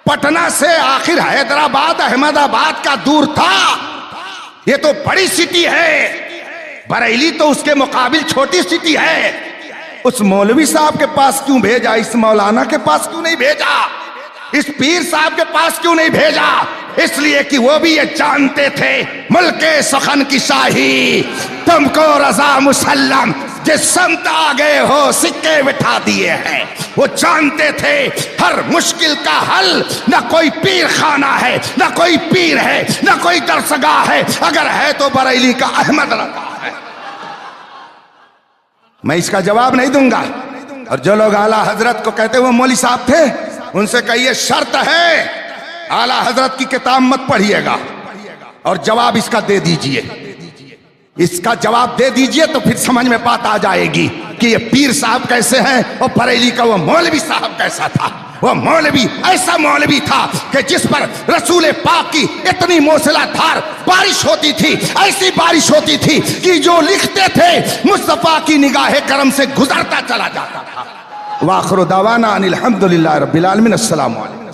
پٹنہ سے آخر حیدرآباد احمد آباد کا دور تھا، یہ تو بڑی سٹی ہے، بریلی تو اس کے مقابل چھوٹی سٹی ہے۔ اس مولوی صاحب کے پاس کیوں بھیجا؟ اس مولانا کے پاس کیوں نہیں بھیجا؟ اس پیر صاحب کے پاس کیوں نہیں بھیجا؟ اس لیے کہ وہ بھی یہ جانتے تھے ملک سخن کی شاہی تم کو رضا مسلم، جس سمت آ گئے ہو سکے بٹھا دیے ہیں۔ وہ جانتے تھے ہر مشکل کا حل نہ کوئی پیر خانہ ہے، نہ کوئی پیر ہے، نہ کوئی درسگاہ ہے، اگر ہے تو بریلی کا احمد رضا ہے۔ میں اس کا جواب نہیں دوں گا۔ اور جو لوگ اعلیٰ حضرت کو کہتے وہ مولوی صاحب تھے، ان سے کہیے شرط ہے اعلیٰ حضرت کی کتاب مت پڑھیے گا، اور جواب اس کا دے دیجئے۔ اس کا جواب دے دیجئے تو پھر سمجھ میں بات آ جائے گی کہ یہ پیر صاحب کیسے ہیں اور بریلی کا وہ مولوی صاحب کیسا تھا۔ وہ مولوی ایسا مولوی تھا کہ جس پر رسول پاک کی اتنی موسلا دھار بارش ہوتی تھی، ایسی بارش ہوتی تھی کہ جو لکھتے تھے مصطفیٰ کی نگاہ کرم سے گزرتا چلا جاتا تھا۔ وآخر دعوانا ان الحمدللہ رب العالمین۔ السلام علیکم۔